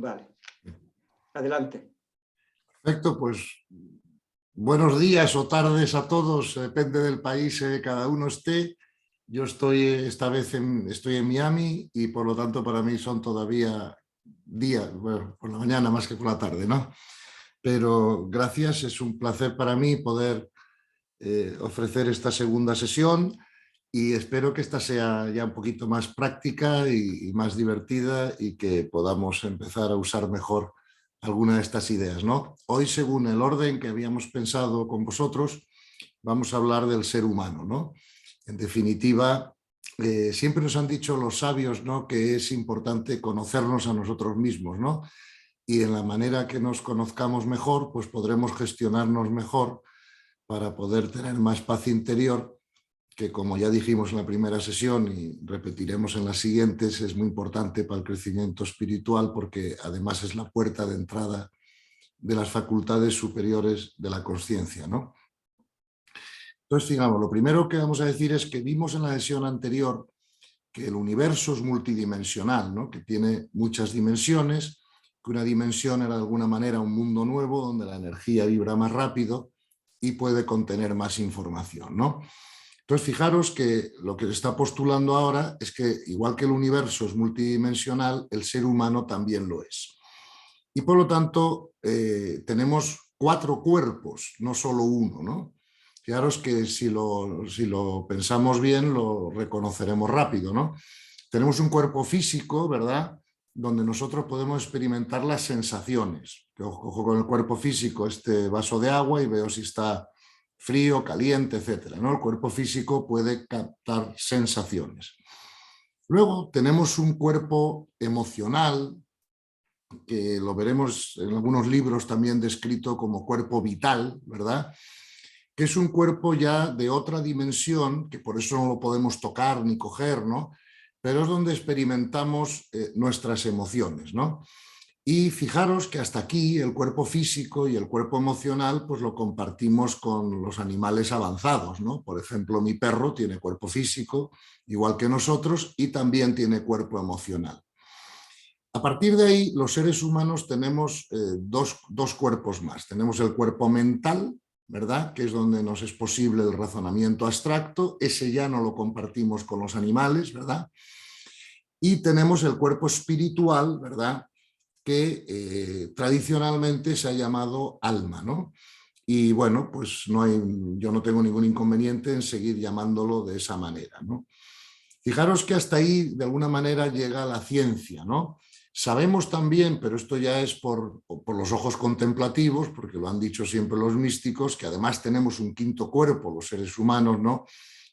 Vale. Adelante. Perfecto, pues buenos días o tardes a todos, depende del país que cada uno esté. Yo estoy esta vez estoy en Miami y por lo tanto para mí son todavía días, bueno, por la mañana más que por la tarde, ¿no? Pero gracias, es un placer para mí poder ofrecer esta segunda sesión y espero que esta sea ya un poquito más práctica y más divertida y que podamos empezar a usar mejor alguna de estas ideas, ¿no? Hoy, según el orden que habíamos pensado con vosotros, vamos a hablar del ser humano, ¿no? En definitiva, siempre nos han dicho los sabios, ¿no?, que es importante conocernos a nosotros mismos, ¿no? Y en la manera que nos conozcamos mejor, pues podremos gestionarnos mejor para poder tener más paz interior, que como ya dijimos en la primera sesión y repetiremos en las siguientes, es muy importante para el crecimiento espiritual porque además es la puerta de entrada de las facultades superiores de la consciencia, ¿no? Entonces, digamos, lo primero que vamos a decir es que vimos en la sesión anterior que el universo es multidimensional, ¿no?, que tiene muchas dimensiones, que una dimensión era de alguna manera un mundo nuevo donde la energía vibra más rápido y puede contener más información, ¿no? Entonces, fijaros que lo que se está postulando ahora es que, igual que el universo es multidimensional, el ser humano también lo es. Y por lo tanto, tenemos 4 cuerpos, no solo uno, ¿no? Fijaros que si lo pensamos bien, lo reconoceremos rápido, ¿no? Tenemos un cuerpo físico, ¿verdad?, donde nosotros podemos experimentar las sensaciones. Yo cojo con el cuerpo físico este vaso de agua y veo si está frío, caliente, etcétera, ¿no? El cuerpo físico puede captar sensaciones. Luego tenemos un cuerpo emocional, que lo veremos en algunos libros también descrito como cuerpo vital, ¿verdad?, que es un cuerpo ya de otra dimensión, que por eso no lo podemos tocar ni coger, ¿no?, pero es donde experimentamos nuestras emociones, ¿no? Y fijaros que hasta aquí el cuerpo físico y el cuerpo emocional pues lo compartimos con los animales avanzados, ¿no? Por ejemplo, mi perro tiene cuerpo físico, igual que nosotros, y también tiene cuerpo emocional. A partir de ahí, los seres humanos tenemos dos cuerpos más. Tenemos el cuerpo mental, ¿verdad?, que es donde nos es posible el razonamiento abstracto. Ese ya no lo compartimos con los animales, ¿verdad? Y tenemos el cuerpo espiritual, ¿verdad?, que tradicionalmente se ha llamado alma, ¿no? Y bueno, pues yo no tengo ningún inconveniente en seguir llamándolo de esa manera, ¿no? Fijaros que hasta ahí de alguna manera llega la ciencia, ¿no? Sabemos también, pero esto ya es por los ojos contemplativos, porque lo han dicho siempre los místicos, que además tenemos un quinto cuerpo, los seres humanos, ¿no?,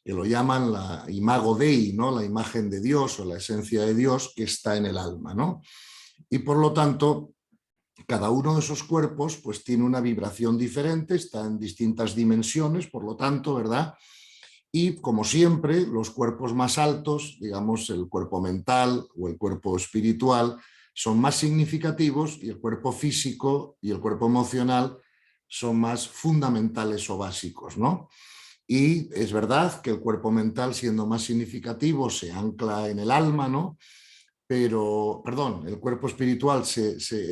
que lo llaman la imago Dei, ¿no?, la imagen de Dios o la esencia de Dios que está en el alma, ¿no? Y por lo tanto, cada uno de esos cuerpos pues tiene una vibración diferente, está en distintas dimensiones, por lo tanto, ¿verdad? Y como siempre, los cuerpos más altos, digamos el cuerpo mental o el cuerpo espiritual, son más significativos y el cuerpo físico y el cuerpo emocional son más fundamentales o básicos, ¿no? Y es verdad que el cuerpo mental, siendo más significativo, se ancla en el alma, ¿no? Pero, perdón, el cuerpo espiritual,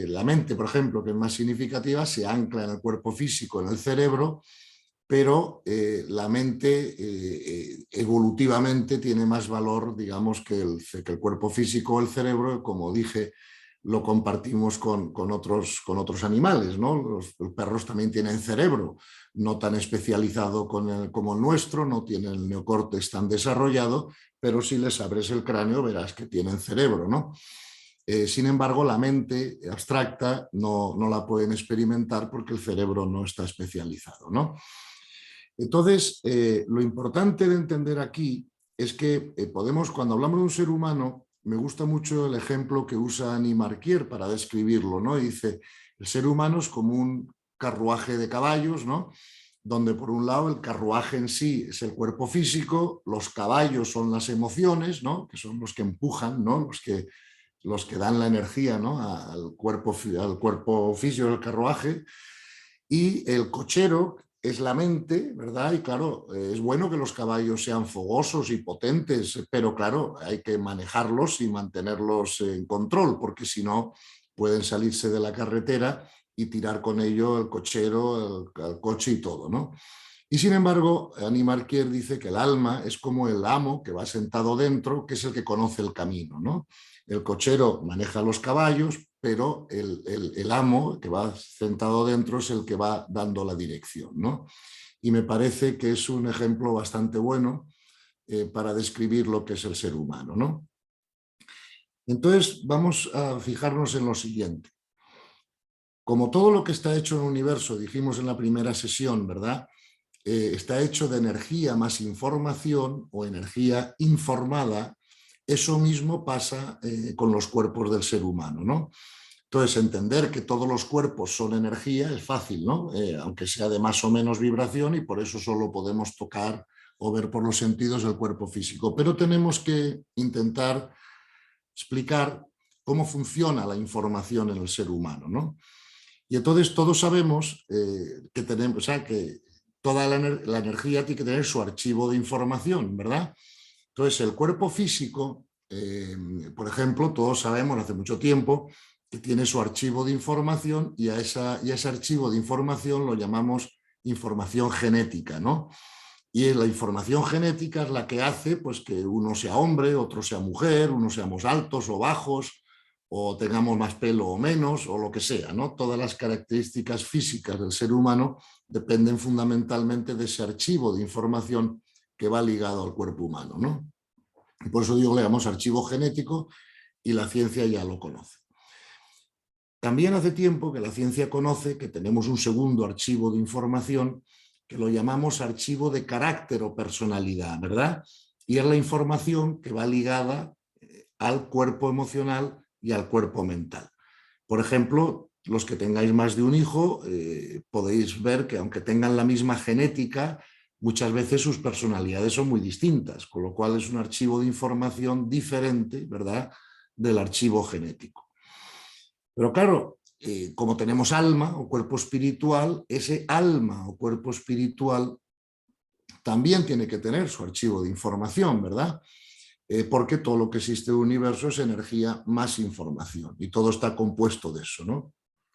la mente, por ejemplo, que es más significativa, se ancla en el cuerpo físico, en el cerebro, pero la mente evolutivamente tiene más valor, digamos, que el cuerpo físico o el cerebro, como dije, lo compartimos con otros animales, ¿no? Los perros también tienen cerebro, no tan especializado como el nuestro, no tienen el neocórtex tan desarrollado, pero si les abres el cráneo verás que tienen cerebro, ¿no? Sin embargo, la mente abstracta no la pueden experimentar porque el cerebro no está especializado, ¿no? Entonces, lo importante de entender aquí es que cuando hablamos de un ser humano, me gusta mucho el ejemplo que usa Annie Marquier para describirlo, ¿no? Y dice, el ser humano es como un carruaje de caballos, ¿no?, donde por un lado el carruaje en sí es el cuerpo físico, los caballos son las emociones, ¿no?, que son los que empujan, ¿no?, los que dan la energía, ¿no?, al cuerpo físico del carruaje, y el cochero es la mente, ¿verdad? Y claro, es bueno que los caballos sean fogosos y potentes, pero claro, hay que manejarlos y mantenerlos en control, porque si no pueden salirse de la carretera y tirar con ello el cochero, el coche y todo, ¿no? Y sin embargo, Annie Marquier dice que el alma es como el amo que va sentado dentro, que es el que conoce el camino, ¿no? El cochero maneja los caballos, pero el amo que va sentado dentro es el que va dando la dirección, ¿no? Y me parece que es un ejemplo bastante bueno para describir lo que es el ser humano, ¿no? Entonces vamos a fijarnos en lo siguiente. Como todo lo que está hecho en el universo, dijimos en la primera sesión, ¿verdad? Está hecho de energía más información o energía informada, eso mismo pasa con los cuerpos del ser humano, ¿no? Entonces, entender que todos los cuerpos son energía es fácil, ¿no? Aunque sea de más o menos vibración, y por eso solo podemos tocar o ver por los sentidos el cuerpo físico. Pero tenemos que intentar explicar cómo funciona la información en el ser humano, ¿no? Y entonces todos sabemos que tenemos, o sea, que toda la energía tiene que tener su archivo de información, ¿verdad? Entonces, el cuerpo físico, por ejemplo, todos sabemos hace mucho tiempo que tiene su archivo de información y a ese archivo de información lo llamamos información genética, ¿no? Y la información genética es la que hace pues, que uno sea hombre, otro sea mujer, uno seamos altos o bajos, o tengamos más pelo o menos, o lo que sea, ¿no? Todas las características físicas del ser humano dependen fundamentalmente de ese archivo de información que va ligado al cuerpo humano, ¿no? Y por eso digo, le llamamos archivo genético y la ciencia ya lo conoce. También hace tiempo que la ciencia conoce que tenemos un segundo archivo de información que lo llamamos archivo de carácter o personalidad, ¿verdad? Y es la información que va ligada al cuerpo emocional y al cuerpo mental. Por ejemplo, los que tengáis más de un hijo, podéis ver que aunque tengan la misma genética, muchas veces sus personalidades son muy distintas, con lo cual es un archivo de información diferente, ¿verdad?, del archivo genético. Pero claro, como tenemos alma o cuerpo espiritual, ese alma o cuerpo espiritual también tiene que tener su archivo de información, ¿verdad? Porque todo lo que existe en el universo es energía más información y todo está compuesto de eso, ¿no?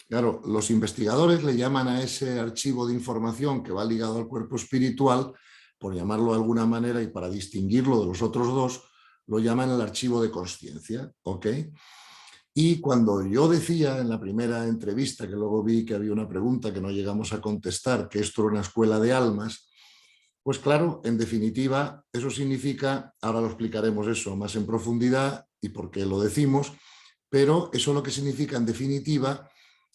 Claro, los investigadores le llaman a ese archivo de información que va ligado al cuerpo espiritual, por llamarlo de alguna manera y para distinguirlo de los otros dos, lo llaman el archivo de consciencia, ¿ok? Y cuando yo decía en la primera entrevista, que luego vi que había una pregunta que no llegamos a contestar, que esto era una escuela de almas, pues claro, en definitiva, eso significa, ahora lo explicaremos eso más en profundidad y por qué lo decimos, pero eso lo que significa en definitiva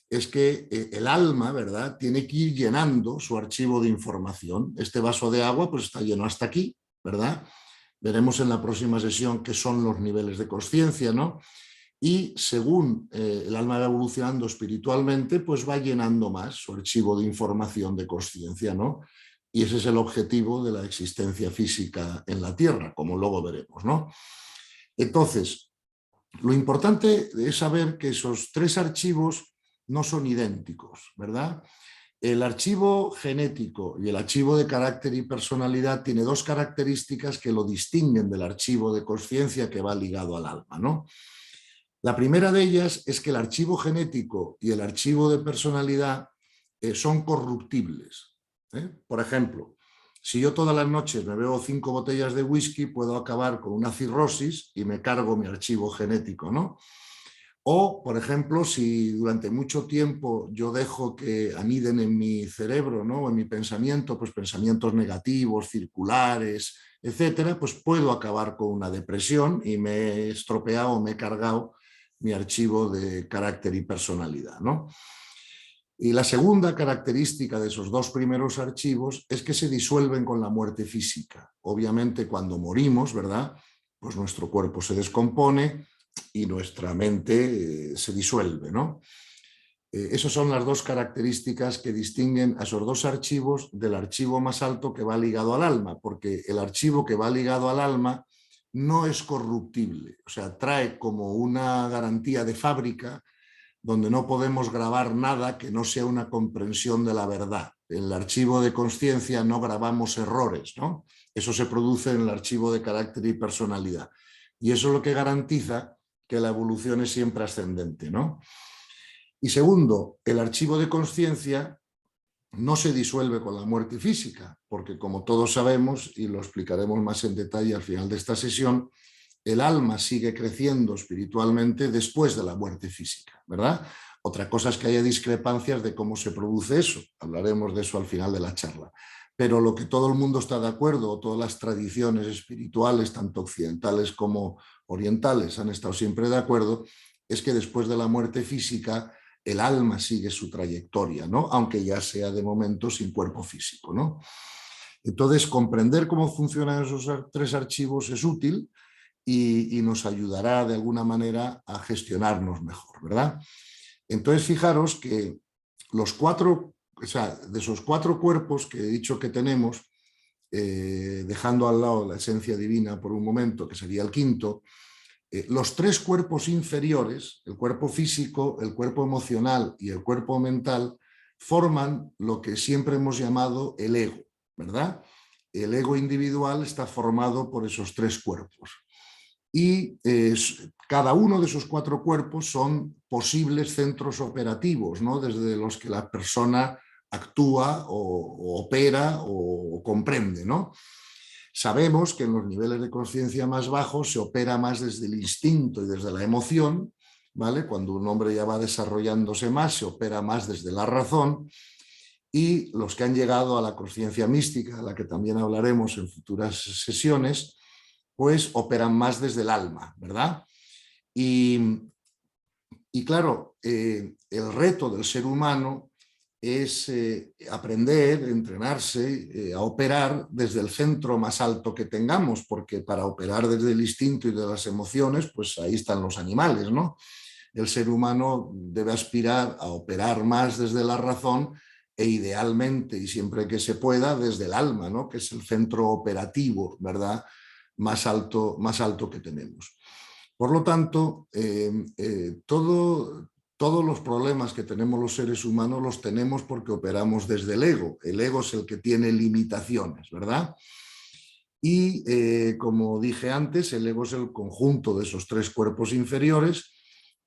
es que el alma, ¿verdad?, tiene que ir llenando su archivo de información. Este vaso de agua pues está lleno hasta aquí, ¿verdad? Veremos en la próxima sesión qué son los niveles de consciencia, ¿no? Y según el alma va evolucionando espiritualmente, pues va llenando más su archivo de información de consciencia, ¿no? Y ese es el objetivo de la existencia física en la Tierra, como luego veremos, ¿no? Entonces, lo importante es saber que esos tres archivos no son idénticos, ¿verdad? El archivo genético y el archivo de carácter y personalidad tiene dos características que lo distinguen del archivo de consciencia que va ligado al alma, ¿no? La primera de ellas es que el archivo genético y el archivo de personalidad son corruptibles. Por ejemplo, si yo todas las noches me bebo 5 botellas de whisky, puedo acabar con una cirrosis y me cargo mi archivo genético, ¿no? O, por ejemplo, si durante mucho tiempo yo dejo que aniden en mi cerebro, ¿no?, en mi pensamiento, pues pensamientos negativos, circulares, etcétera, pues puedo acabar con una depresión y me he estropeado, me he cargado mi archivo de carácter y personalidad, ¿no? Y la segunda característica de esos dos primeros archivos es que se disuelven con la muerte física. Obviamente cuando morimos, ¿verdad?, pues nuestro cuerpo se descompone y nuestra mente se disuelve, ¿no? Esas son las dos características que distinguen a esos dos archivos del archivo más alto que va ligado al alma, porque el archivo que va ligado al alma no es corruptible, o sea, trae como una garantía de fábrica donde no podemos grabar nada que no sea una comprensión de la verdad. En el archivo de consciencia no grabamos errores, ¿no? Eso se produce en el archivo de carácter y personalidad. Y eso es lo que garantiza que la evolución es siempre ascendente, ¿no? Y segundo, el archivo de conciencia no se disuelve con la muerte física, porque como todos sabemos, y lo explicaremos más en detalle al final de esta sesión, el alma sigue creciendo espiritualmente después de la muerte física, ¿verdad? Otra cosa es que haya discrepancias de cómo se produce eso, hablaremos de eso al final de la charla. Pero lo que todo el mundo está de acuerdo, o todas las tradiciones espirituales, tanto occidentales como orientales, han estado siempre de acuerdo, es que después de la muerte física el alma sigue su trayectoria, ¿no? Aunque ya sea de momento sin cuerpo físico, ¿no? Entonces, comprender cómo funcionan esos tres archivos es útil y nos ayudará de alguna manera a gestionarnos mejor, ¿verdad? Entonces, fijaros que los cuatro, o sea, de esos cuatro cuerpos que he dicho que tenemos, dejando al lado la esencia divina por un momento, que sería el quinto, los tres cuerpos inferiores, el cuerpo físico, el cuerpo emocional y el cuerpo mental, forman lo que siempre hemos llamado el ego, ¿verdad? El ego individual está formado por esos tres cuerpos. Y cada uno de esos cuatro cuerpos son posibles centros operativos, ¿no? Desde los que la persona actúa o opera o comprende, ¿no? Sabemos que en los niveles de conciencia más bajos se opera más desde el instinto y desde la emoción, ¿vale? Cuando un hombre ya va desarrollándose más, se opera más desde la razón, y los que han llegado a la conciencia mística, de la que también hablaremos en futuras sesiones, pues operan más desde el alma, ¿verdad? Y claro, el reto del ser humano es aprender, entrenarse, a operar desde el centro más alto que tengamos, porque para operar desde el instinto y de las emociones, pues ahí están los animales, ¿no? El ser humano debe aspirar a operar más desde la razón e idealmente, y siempre que se pueda, desde el alma, ¿no? Que es el centro operativo, ¿verdad? Más alto que tenemos. Por lo tanto, todos los problemas que tenemos los seres humanos los tenemos porque operamos desde el ego. El ego es el que tiene limitaciones, ¿verdad? Y como dije antes, el ego es el conjunto de esos tres cuerpos inferiores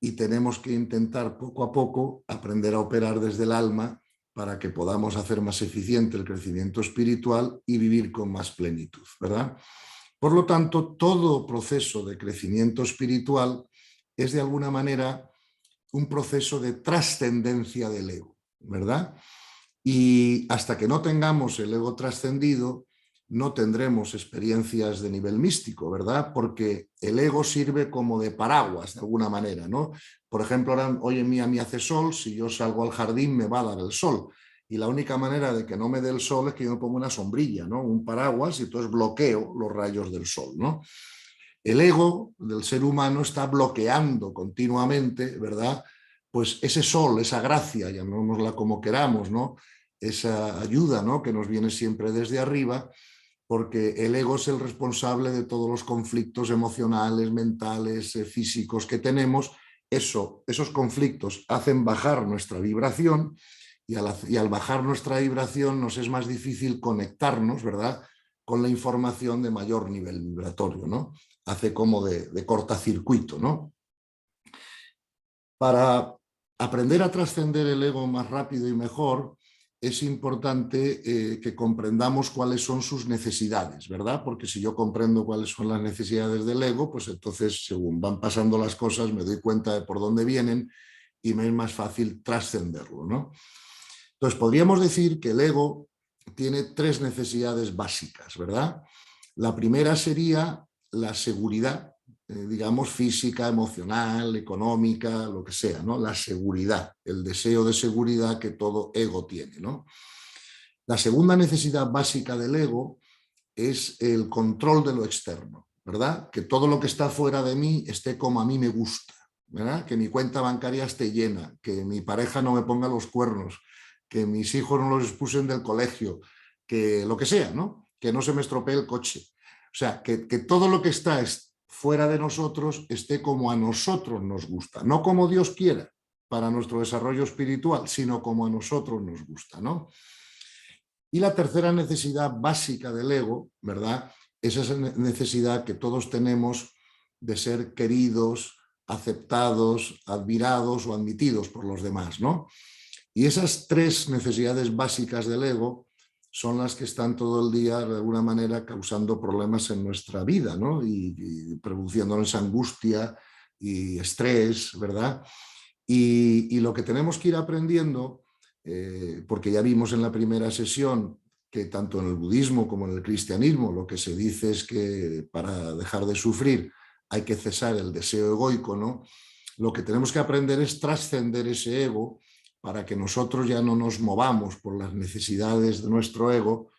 y tenemos que intentar poco a poco aprender a operar desde el alma para que podamos hacer más eficiente el crecimiento espiritual y vivir con más plenitud, ¿verdad? Por lo tanto, todo proceso de crecimiento espiritual es de alguna manera un proceso de trascendencia del ego, ¿verdad? Y hasta que no tengamos el ego trascendido, no tendremos experiencias de nivel místico, ¿verdad? Porque el ego sirve como de paraguas, de alguna manera, ¿no? Por ejemplo, ahora, hoy en día me hace sol, si yo salgo al jardín me va a dar el sol. Y la única manera de que no me dé el sol es que yo me ponga una sombrilla, ¿no? Un paraguas, y entonces bloqueo los rayos del sol, ¿no? El ego del ser humano está bloqueando continuamente, ¿verdad? Pues ese sol, esa gracia, llamémosla como queramos, ¿no? Esa ayuda, ¿no? Que nos viene siempre desde arriba, porque el ego es el responsable de todos los conflictos emocionales, mentales, físicos que tenemos. Esos conflictos hacen bajar nuestra vibración y al bajar nuestra vibración nos es más difícil conectarnos, ¿verdad?, con la información de mayor nivel vibratorio, ¿no? Hace como de cortacircuito, ¿no? Para aprender a trascender el ego más rápido y mejor, es importante que comprendamos cuáles son sus necesidades, ¿verdad? Porque si yo comprendo cuáles son las necesidades del ego, pues entonces, según van pasando las cosas, me doy cuenta de por dónde vienen y me es más fácil trascenderlo, ¿no? Entonces, podríamos decir que el ego tiene tres necesidades básicas, ¿verdad? La primera sería la seguridad, digamos, física, emocional, económica, lo que sea, ¿no? La seguridad, el deseo de seguridad que todo ego tiene, ¿no? La segunda necesidad básica del ego es el control de lo externo, ¿verdad? Que todo lo que está fuera de mí esté como a mí me gusta, ¿verdad? Que mi cuenta bancaria esté llena, que mi pareja no me ponga los cuernos, que mis hijos no los expulsen del colegio, que lo que sea, ¿no? Que no se me estropee el coche. O sea, que todo lo que está fuera de nosotros esté como a nosotros nos gusta, no como Dios quiera para nuestro desarrollo espiritual, sino como a nosotros nos gusta, ¿no? Y la tercera necesidad básica del ego, ¿verdad?, es esa necesidad que todos tenemos de ser queridos, aceptados, admirados o admitidos por los demás, ¿no? Y esas tres necesidades básicas del ego son las que están todo el día, de alguna manera, causando problemas en nuestra vida, ¿no? Y produciéndonos angustia y estrés, ¿verdad? Y lo que tenemos que ir aprendiendo, porque ya vimos en la primera sesión que tanto en el budismo como en el cristianismo lo que se dice es que para dejar de sufrir hay que cesar el deseo egoico, ¿no? Lo que tenemos que aprender es trascender ese ego para que nosotros ya no nos movamos por las necesidades de nuestro ego,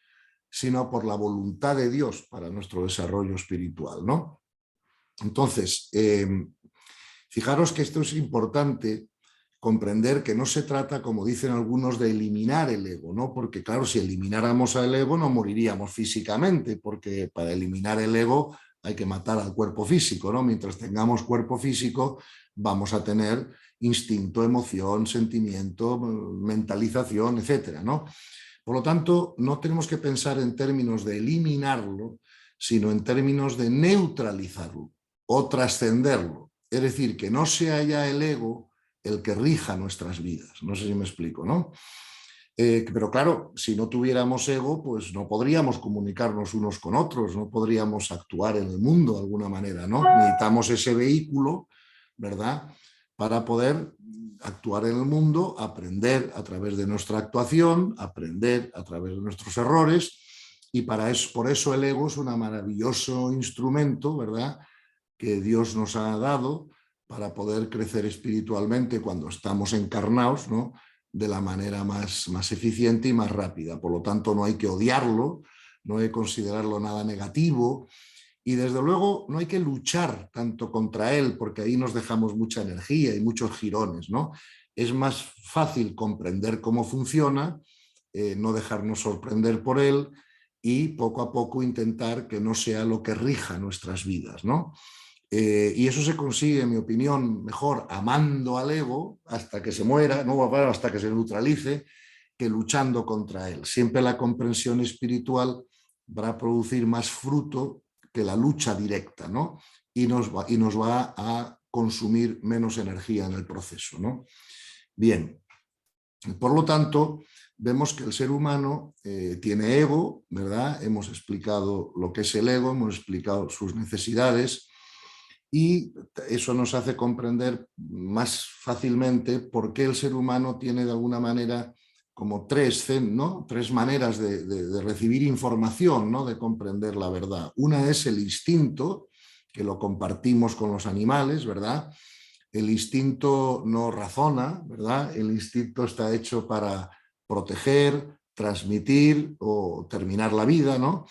sino por la voluntad de Dios para nuestro desarrollo espiritual, ¿no? Entonces, fijaros que esto es importante, comprender que no se trata, como dicen algunos, de eliminar el ego, ¿no? Porque claro, si elimináramos al ego no moriríamos físicamente, porque para eliminar el ego hay que matar al cuerpo físico, ¿no? Mientras tengamos cuerpo físico vamos a tener instinto, emoción, sentimiento, mentalización, etcétera, ¿no? Por lo tanto, no tenemos que pensar en términos de eliminarlo, sino en términos de neutralizarlo o trascenderlo. Es decir, que no sea ya el ego el que rija nuestras vidas. No sé si me explico, ¿no? Pero claro, si no tuviéramos ego, pues no podríamos comunicarnos unos con otros, no podríamos actuar en el mundo de alguna manera, ¿no? Necesitamos ese vehículo, ¿verdad?, para poder actuar en el mundo, aprender a través de nuestra actuación, aprender a través de nuestros errores, y por eso el ego es un maravilloso instrumento, ¿verdad?, que Dios nos ha dado para poder crecer espiritualmente cuando estamos encarnados, ¿no?, de la manera más eficiente y más rápida. Por lo tanto, no hay que odiarlo, no hay que considerarlo nada negativo, y desde luego no hay que luchar tanto contra él, porque ahí nos dejamos mucha energía y muchos jirones, ¿no? Es más fácil comprender cómo funciona, no dejarnos sorprender por él y poco a poco intentar que no sea lo que rija nuestras vidas, ¿no? Y eso se consigue, en mi opinión, mejor amando al ego hasta que se muera, no hasta que se neutralice, que luchando contra él. Siempre la comprensión espiritual va a producir más fruto que la lucha directa, ¿no? Y nos va a consumir menos energía en el proceso, ¿no? Bien, por lo tanto, vemos que el ser humano tiene ego, ¿verdad? Hemos explicado lo que es el ego, hemos explicado sus necesidades, y eso nos hace comprender más fácilmente por qué el ser humano tiene de alguna manera como tres maneras de recibir información, ¿no?, de comprender la verdad. Una es el instinto, que lo compartimos con los animales, ¿verdad? El instinto no razona, ¿verdad? El instinto está hecho para proteger, transmitir o terminar la vida, ¿no?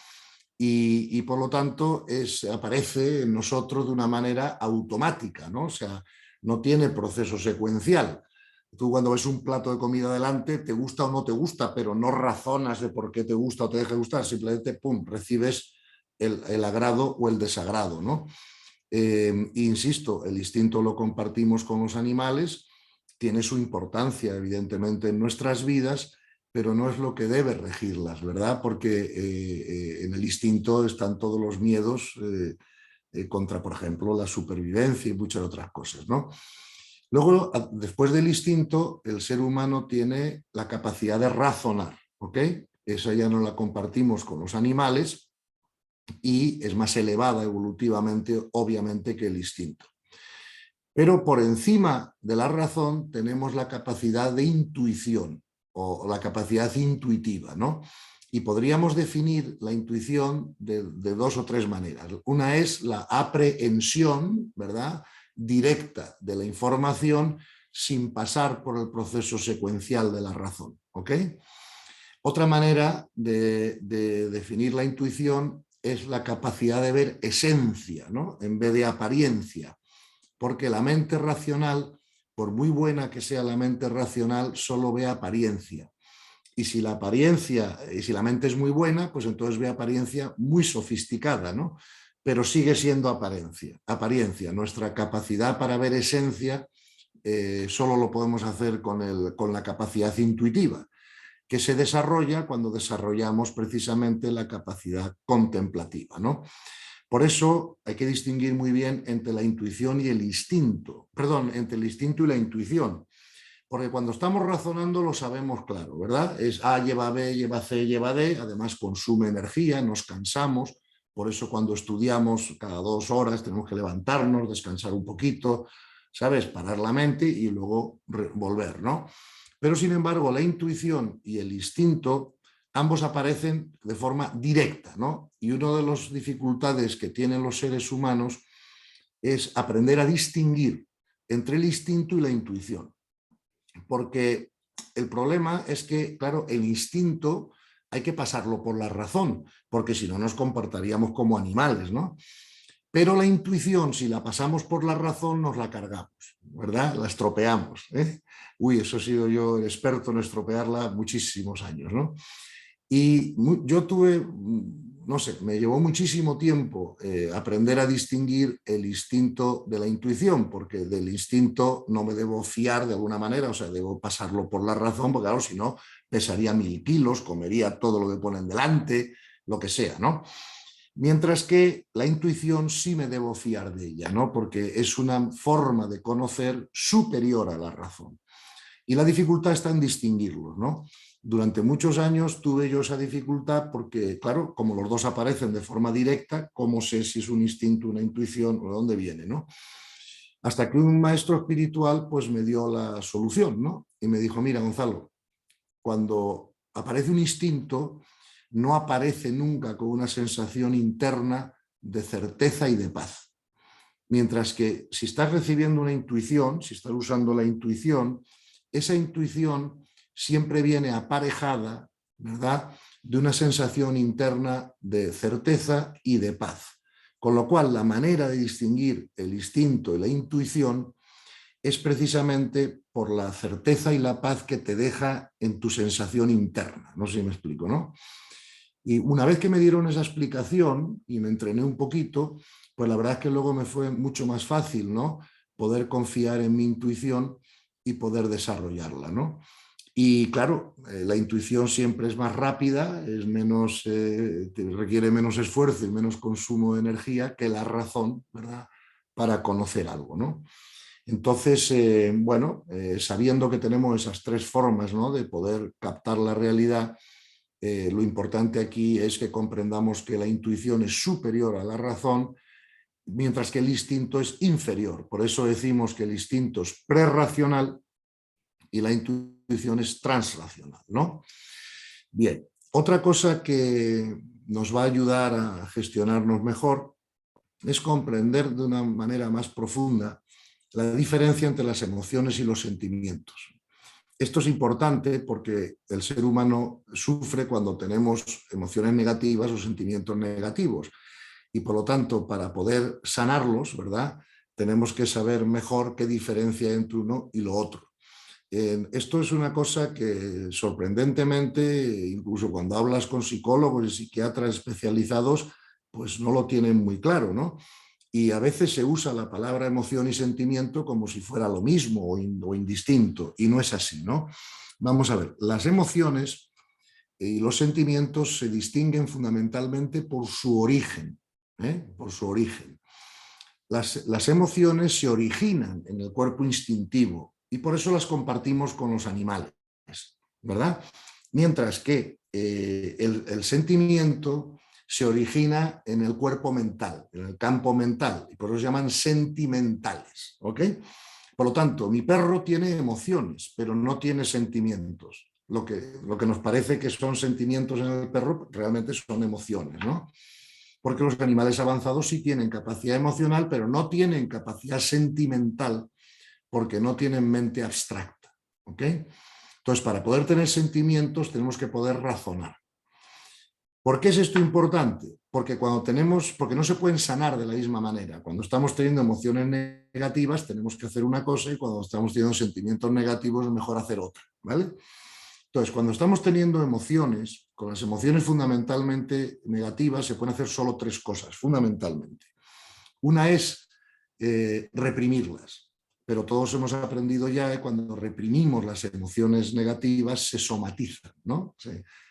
Y por lo tanto aparece en nosotros de una manera automática, ¿no? O sea, no tiene proceso secuencial. Tú cuando ves un plato de comida delante, te gusta o no te gusta, pero no razonas de por qué te gusta o te deja de gustar, simplemente, pum, recibes el agrado o el desagrado, ¿no? Insisto, el instinto lo compartimos con los animales, tiene su importancia, evidentemente, en nuestras vidas, pero no es lo que debe regirlas, ¿verdad? Porque en el instinto están todos los miedos contra, por ejemplo, la supervivencia y muchas otras cosas, ¿no? Luego, después del instinto, el ser humano tiene la capacidad de razonar, ¿ok? Esa ya no la compartimos con los animales y es más elevada evolutivamente, obviamente, que el instinto. Pero por encima de la razón tenemos la capacidad de intuición o la capacidad intuitiva, ¿no? Y podríamos definir la intuición de dos o tres maneras. Una es la aprehensión, ¿verdad?, directa de la información sin pasar por el proceso secuencial de la razón, ¿ok? Otra manera de definir la intuición es la capacidad de ver esencia, ¿no?, en vez de apariencia. Porque la mente racional, por muy buena que sea la mente racional, solo ve apariencia. Y si la mente es muy buena, pues entonces ve apariencia muy sofisticada, ¿no? Pero sigue siendo apariencia. Nuestra capacidad para ver esencia solo lo podemos hacer con la capacidad intuitiva, que se desarrolla cuando desarrollamos precisamente la capacidad contemplativa, ¿no? Por eso hay que distinguir muy bien entre la intuición y el instinto. Perdón, entre el instinto y la intuición. Porque cuando estamos razonando lo sabemos claro, ¿verdad? Es A lleva B, lleva C, lleva D, además consume energía, nos cansamos, por eso cuando estudiamos cada 2 horas tenemos que levantarnos, descansar un poquito, ¿sabes? Parar la mente y luego volver, ¿no? Pero sin embargo la intuición y el instinto ambos aparecen de forma directa, ¿no? Y una de las dificultades que tienen los seres humanos es aprender a distinguir entre el instinto y la intuición. Porque el problema es que, claro, el instinto hay que pasarlo por la razón, porque si no nos comportaríamos como animales, ¿no? Pero la intuición, si la pasamos por la razón, nos la cargamos, ¿verdad? La estropeamos, ¿eh? Uy, eso he sido yo el experto en estropearla muchísimos años, ¿no? Y yo tuve, no sé, me llevó muchísimo tiempo aprender a distinguir el instinto de la intuición, porque del instinto no me debo fiar de alguna manera, o sea, debo pasarlo por la razón, porque claro, si no, pesaría 1000 kilos, comería todo lo que ponen delante, lo que sea, ¿no? Mientras que la intuición sí me debo fiar de ella, ¿no? Porque es una forma de conocer superior a la razón. Y la dificultad está en distinguirlos, ¿no? Durante muchos años tuve yo esa dificultad porque, claro, como los dos aparecen de forma directa, ¿cómo sé si es un instinto, una intuición o de dónde viene, ¿no? Hasta que un maestro espiritual pues me dio la solución, ¿no? Y me dijo, mira, Gonzalo, cuando aparece un instinto, no aparece nunca con una sensación interna de certeza y de paz. Mientras que si estás recibiendo una intuición, si estás usando la intuición, esa intuición siempre viene aparejada, ¿verdad?, de una sensación interna de certeza y de paz. Con lo cual, la manera de distinguir el instinto y la intuición es precisamente por la certeza y la paz que te deja en tu sensación interna. No sé si me explico, ¿no? Y una vez que me dieron esa explicación y me entrené un poquito, pues la verdad es que luego me fue mucho más fácil, ¿no?, poder confiar en mi intuición y poder desarrollarla, ¿no? Y claro, la intuición siempre es más rápida, es menos, requiere menos esfuerzo y menos consumo de energía que la razón, ¿verdad?, para conocer algo, ¿no? Entonces, bueno, sabiendo que tenemos esas 3 formas, ¿no?, de poder captar la realidad, lo importante aquí es que comprendamos que la intuición es superior a la razón, mientras que el instinto es inferior. Por eso decimos que el instinto es prerracional y la intuición es transracional, ¿no? Bien, otra cosa que nos va a ayudar a gestionarnos mejor es comprender de una manera más profunda la diferencia entre las emociones y los sentimientos. Esto es importante porque el ser humano sufre cuando tenemos emociones negativas o sentimientos negativos y por lo tanto para poder sanarlos, ¿verdad?, tenemos que saber mejor qué diferencia hay entre uno y lo otro. Esto es una cosa que sorprendentemente, incluso cuando hablas con psicólogos y psiquiatras especializados, pues no lo tienen muy claro, ¿no? Y a veces se usa la palabra emoción y sentimiento como si fuera lo mismo o indistinto, y no es así, ¿no? Vamos a ver, las emociones y los sentimientos se distinguen fundamentalmente por su origen, ¿eh? Por su origen. Las emociones se originan en el cuerpo instintivo y por eso las compartimos con los animales, ¿verdad? Mientras que el sentimiento se origina en el cuerpo mental, en el campo mental, y por eso se llaman sentimentales, ¿ok? Por lo tanto, mi perro tiene emociones, pero no tiene sentimientos. Lo que nos parece que son sentimientos en el perro realmente son emociones, ¿no? Porque los animales avanzados sí tienen capacidad emocional, pero no tienen capacidad sentimental porque no tienen mente abstracta, ¿ok? Entonces, para poder tener sentimientos tenemos que poder razonar. ¿Por qué es esto importante? Porque porque no se pueden sanar de la misma manera. Cuando estamos teniendo emociones negativas tenemos que hacer una cosa y cuando estamos teniendo sentimientos negativos es mejor hacer otra, ¿vale? Entonces, cuando estamos teniendo emociones, con las emociones fundamentalmente negativas se pueden hacer solo 3 cosas, fundamentalmente. Una es reprimirlas, pero todos hemos aprendido ya que cuando reprimimos las emociones negativas se somatizan, ¿no?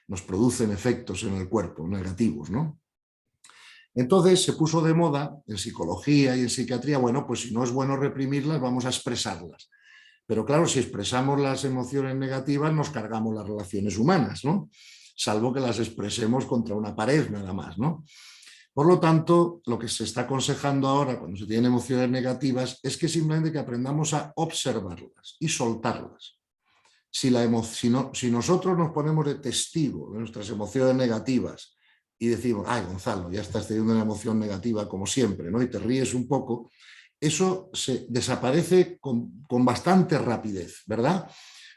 Nos producen efectos en el cuerpo negativos, ¿no? Entonces se puso de moda en psicología y en psiquiatría, bueno, pues si no es bueno reprimirlas, vamos a expresarlas. Pero claro, si expresamos las emociones negativas, nos cargamos las relaciones humanas, ¿no? Salvo que las expresemos contra una pared nada más, ¿no? Por lo tanto, lo que se está aconsejando ahora cuando se tienen emociones negativas es que simplemente que aprendamos a observarlas y soltarlas. Si nosotros nos ponemos de testigo de nuestras emociones negativas y decimos, ay, Gonzalo, ya estás teniendo una emoción negativa como siempre, ¿no? Y te ríes un poco, eso se desaparece con bastante rapidez, ¿verdad?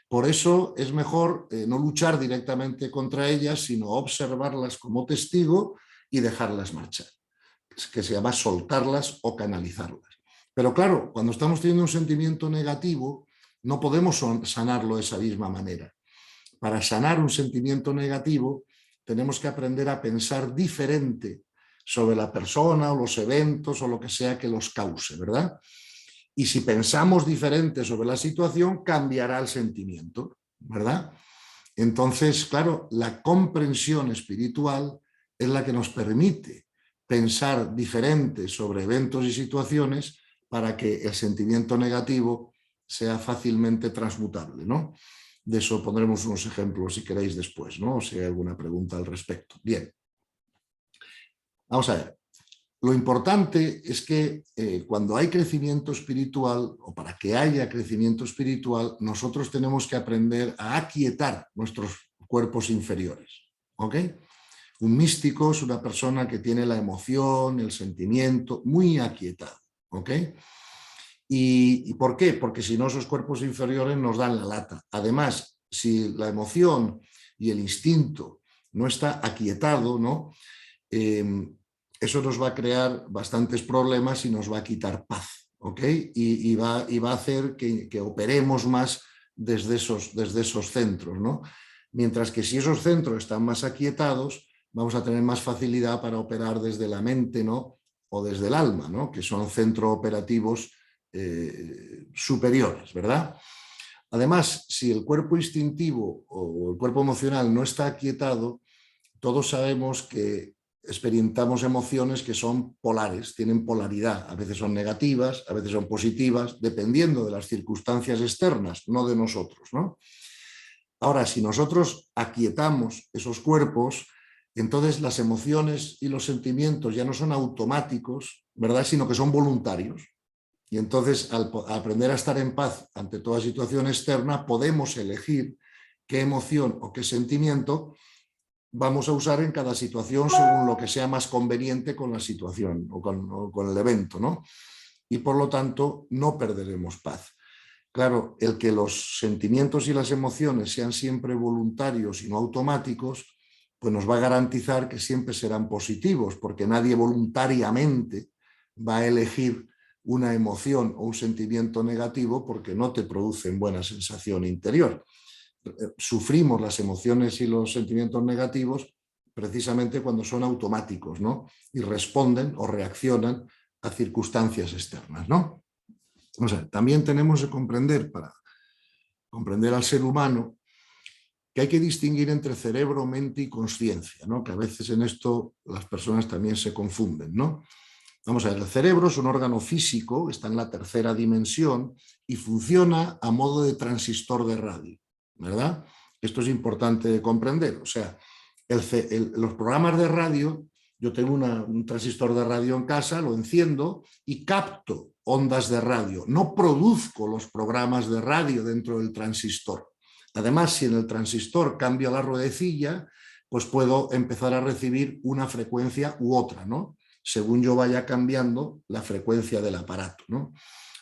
Por eso es mejor no luchar directamente contra ellas, sino observarlas como testigo y dejarlas marchar, que se llama soltarlas o canalizarlas. Pero claro, cuando estamos teniendo un sentimiento negativo, no podemos sanarlo de esa misma manera. Para sanar un sentimiento negativo, tenemos que aprender a pensar diferente sobre la persona o los eventos o lo que sea que los cause, ¿verdad? Y si pensamos diferente sobre la situación, cambiará el sentimiento, ¿verdad? Entonces, claro, la comprensión espiritual es la que nos permite pensar diferente sobre eventos y situaciones para que el sentimiento negativo sea fácilmente transmutable, ¿no? De eso pondremos unos ejemplos si queréis después, ¿no? O si hay alguna pregunta al respecto. Bien. Vamos a ver. Lo importante es que cuando hay crecimiento espiritual, o para que haya crecimiento espiritual, nosotros tenemos que aprender a aquietar nuestros cuerpos inferiores. ¿Ok? Un místico es una persona que tiene la emoción, el sentimiento muy aquietado. ¿Ok? ¿Y por qué? Porque si no, esos cuerpos inferiores nos dan la lata. Además, si la emoción y el instinto no está aquietado, ¿no? Eso nos va a crear bastantes problemas y nos va a quitar paz, ¿ok? Y va a hacer que operemos más desde esos centros, ¿no? Mientras que si esos centros están más aquietados, vamos a tener más facilidad para operar desde la mente, ¿no? O desde el alma, ¿no? Que son centros operativos superiores, ¿verdad? Además, si el cuerpo instintivo o el cuerpo emocional no está aquietado, todos sabemos que experimentamos emociones que son polares, tienen polaridad, a veces son negativas, a veces son positivas, dependiendo de las circunstancias externas, no de nosotros, ¿no? Ahora, si nosotros aquietamos esos cuerpos, entonces las emociones y los sentimientos ya no son automáticos, ¿verdad? Sino que son voluntarios. Y entonces, al aprender a estar en paz ante toda situación externa, podemos elegir qué emoción o qué sentimiento vamos a usar en cada situación según lo que sea más conveniente con la situación o con el evento, ¿no? Y por lo tanto no perderemos paz. Claro, el que los sentimientos y las emociones sean siempre voluntarios y no automáticos, pues nos va a garantizar que siempre serán positivos, porque nadie voluntariamente va a elegir una emoción o un sentimiento negativo porque no te producen buena sensación interior. Sufrimos las emociones y los sentimientos negativos precisamente cuando son automáticos, ¿no? Y responden o reaccionan a circunstancias externas, ¿no? O sea, también tenemos que comprender, para comprender al ser humano, que hay que distinguir entre cerebro, mente y conciencia, ¿no? Que a veces en esto las personas también se confunden, ¿no? Vamos a ver, el cerebro es un órgano físico, está en la tercera dimensión y funciona a modo de transistor de radio, ¿verdad? Esto es importante comprender. O sea, los programas de radio, yo tengo un transistor de radio en casa, lo enciendo y capto ondas de radio. No produzco los programas de radio dentro del transistor. Además, si en el transistor cambio la ruedecilla, pues puedo empezar a recibir una frecuencia u otra, ¿no? Según yo vaya cambiando la frecuencia del aparato, ¿no?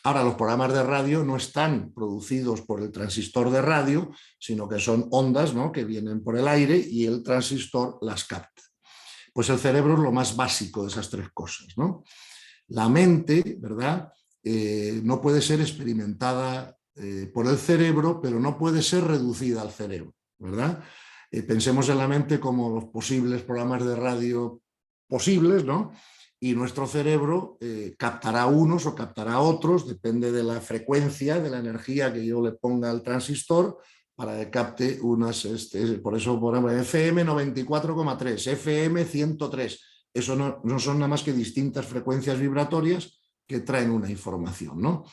Ahora, los programas de radio no están producidos por el transistor de radio, sino que son ondas, ¿no? Que vienen por el aire y el transistor las capta. Pues el cerebro es lo más básico de esas tres cosas, ¿no? La mente, ¿verdad? No puede ser experimentada por el cerebro, pero no puede ser reducida al cerebro, ¿verdad? Pensemos en la mente como los posibles programas de radio posibles, ¿no? Y nuestro cerebro captará unos o captará otros, depende de la frecuencia, de la energía que yo le ponga al transistor para que capte unas, por eso ponemos FM 94,3, FM 103, Eso no son nada más que distintas frecuencias vibratorias que traen una información, ¿no?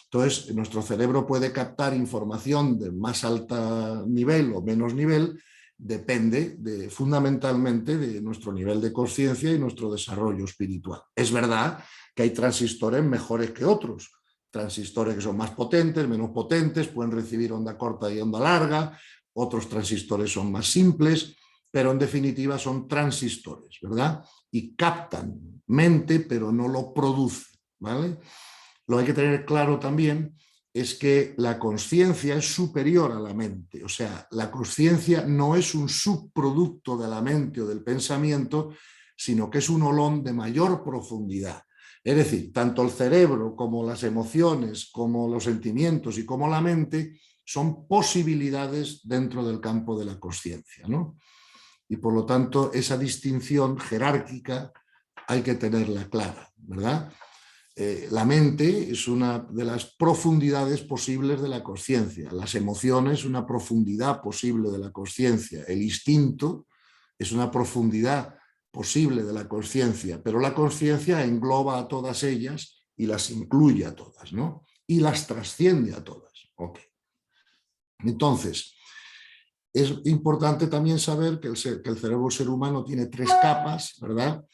Entonces, nuestro cerebro puede captar información de más alto nivel o menos nivel, depende fundamentalmente de nuestro nivel de conciencia y nuestro desarrollo espiritual. Es verdad que hay transistores mejores que otros, transistores que son más potentes, menos potentes, pueden recibir onda corta y onda larga, otros transistores son más simples, pero en definitiva son transistores, ¿verdad? Y captan mente, pero no lo producen, ¿vale? Lo que hay que tener claro también es que la conciencia es superior a la mente, o sea, la conciencia no es un subproducto de la mente o del pensamiento, sino que es un olón de mayor profundidad. Es decir, tanto el cerebro como las emociones, como los sentimientos y como la mente son posibilidades dentro del campo de la conciencia, ¿no? Y por lo tanto, esa distinción jerárquica hay que tenerla clara, ¿verdad? La mente es una de las profundidades posibles de la conciencia, las emociones una profundidad posible de la conciencia, el instinto es una profundidad posible de la conciencia, pero la conciencia engloba a todas ellas y las incluye a todas, ¿no? Y las trasciende a todas. Okay. Entonces, es importante también saber que el cerebro del ser humano tiene 3 capas, ¿verdad?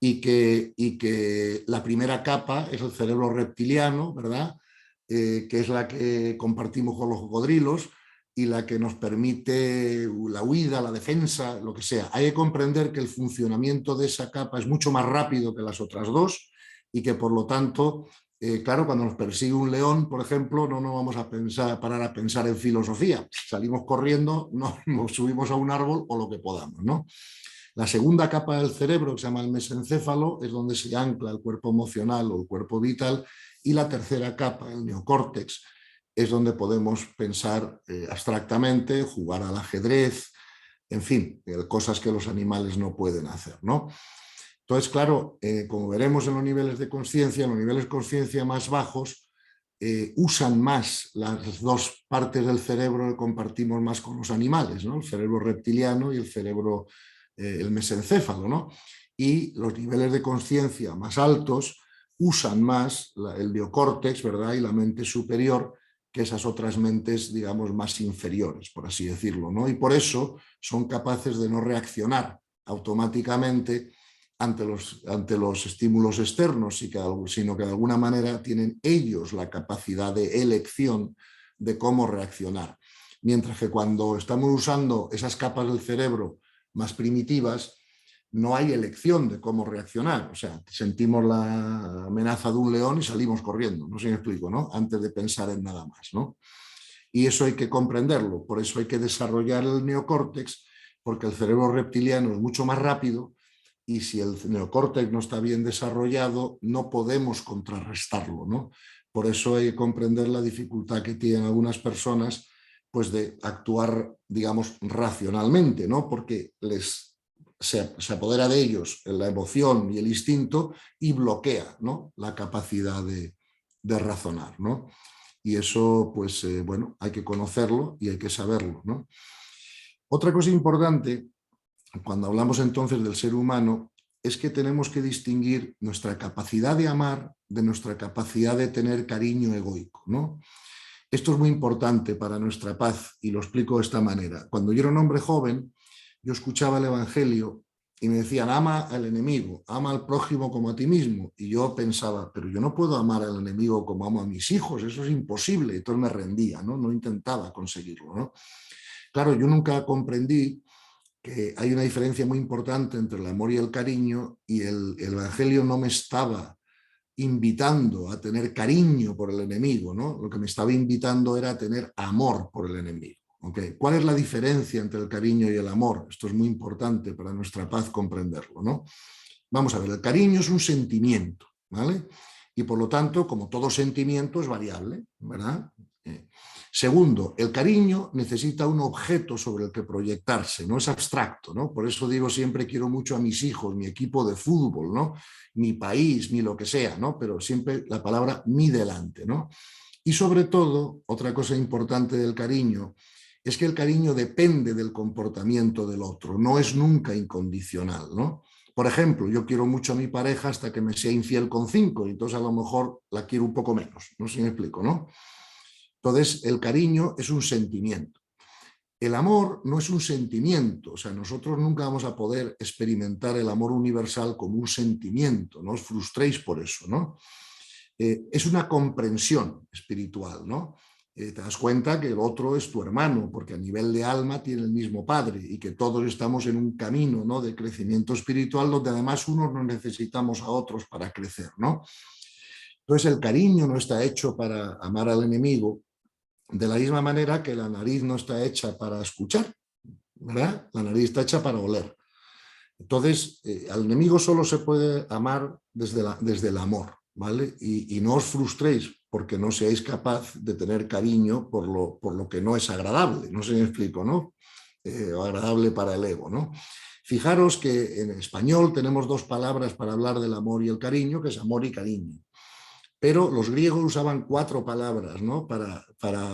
Y que la primera capa es el cerebro reptiliano, ¿verdad? Que es la que compartimos con los cocodrilos y la que nos permite la huida, la defensa, lo que sea. Hay que comprender que el funcionamiento de esa capa es mucho más rápido que las otras dos y que por lo tanto, claro, cuando nos persigue un león, por ejemplo, no nos vamos a parar a pensar en filosofía. Salimos corriendo, nos subimos a un árbol o lo que podamos, ¿no? La segunda capa del cerebro, que se llama el mesencéfalo, es donde se ancla el cuerpo emocional o el cuerpo vital, y la tercera capa, el neocórtex, es donde podemos pensar abstractamente, jugar al ajedrez, en fin, cosas que los animales no pueden hacer, ¿no? Entonces, claro, como veremos en los niveles de conciencia, en los niveles de conciencia más bajos, usan más las 2 partes del cerebro que compartimos más con los animales, ¿no? El cerebro reptiliano y el cerebro el mesencéfalo, ¿no? Y los niveles de conciencia más altos usan más el neocórtex, ¿verdad? Y la mente superior que esas otras mentes, digamos, más inferiores, por así decirlo, ¿no? Y por eso son capaces de no reaccionar automáticamente ante los estímulos externos, sino que de alguna manera tienen ellos la capacidad de elección de cómo reaccionar. Mientras que cuando estamos usando esas capas del cerebro más primitivas, no hay elección de cómo reaccionar. O sea, sentimos la amenaza de un león y salimos corriendo, no sé si me explico, ¿no? Antes de pensar en nada más, ¿no? Y eso hay que comprenderlo, por eso hay que desarrollar el neocórtex, porque el cerebro reptiliano es mucho más rápido y si el neocórtex no está bien desarrollado, no podemos contrarrestarlo, ¿no? Por eso hay que comprender la dificultad que tienen algunas personas pues de actuar, digamos, racionalmente, ¿no? Porque se apodera de ellos la emoción y el instinto y bloquea, ¿no? La capacidad de razonar, ¿no? Y eso, pues, bueno, hay que conocerlo y hay que saberlo, ¿no? Otra cosa importante, cuando hablamos entonces del ser humano, es que tenemos que distinguir nuestra capacidad de amar de nuestra capacidad de tener cariño egoico, ¿no? Esto es muy importante para nuestra paz y lo explico de esta manera. Cuando yo era un hombre joven, yo escuchaba el Evangelio y me decían, ama al enemigo, ama al prójimo como a ti mismo. Y yo pensaba, pero yo no puedo amar al enemigo como amo a mis hijos, eso es imposible. Entonces me rendía, ¿no? No intentaba conseguirlo, ¿no? Claro, yo nunca comprendí que hay una diferencia muy importante entre el amor y el cariño y el Evangelio no me estaba invitando a tener cariño por el enemigo, ¿no? Lo que me estaba invitando era a tener amor por el enemigo. ¿Okay? ¿Cuál es la diferencia entre el cariño y el amor? Esto es muy importante para nuestra paz comprenderlo, ¿no? Vamos a ver, el cariño es un sentimiento, ¿vale? Y por lo tanto, como todo sentimiento, es variable, ¿verdad? Segundo, el cariño necesita un objeto sobre el que proyectarse, no es abstracto, ¿no? Por eso digo siempre quiero mucho a mis hijos, mi equipo de fútbol, ¿no? Mi país, mi lo que sea, ¿no? Pero siempre la palabra mi delante, ¿no? Y sobre todo, otra cosa importante del cariño es que el cariño depende del comportamiento del otro, no es nunca incondicional, ¿no? Por ejemplo, yo quiero mucho a mi pareja hasta que me sea infiel con 5, y entonces a lo mejor la quiero un poco menos, no sé si me explico, ¿no? Entonces, el cariño es un sentimiento. El amor no es un sentimiento, o sea, nosotros nunca vamos a poder experimentar el amor universal como un sentimiento, no os frustréis por eso, ¿no? Es una comprensión espiritual, ¿no? Te das cuenta que el otro es tu hermano, porque a nivel de alma tiene el mismo padre y que todos estamos en un camino, ¿no?, de crecimiento espiritual donde además unos no necesitamos a otros para crecer, ¿no? Entonces el cariño no está hecho para amar al enemigo, de la misma manera que la nariz no está hecha para escuchar, ¿verdad? La nariz está hecha para oler. Entonces, al enemigo solo se puede amar desde el amor, ¿vale? Y no os frustréis porque no seáis capaz de tener cariño por lo que no es agradable, no sé si me explico, ¿no? O agradable para el ego, ¿no? Fijaros que en español tenemos dos palabras para hablar del amor y el cariño, que es amor y cariño. Pero los griegos usaban 4 palabras, ¿no?, para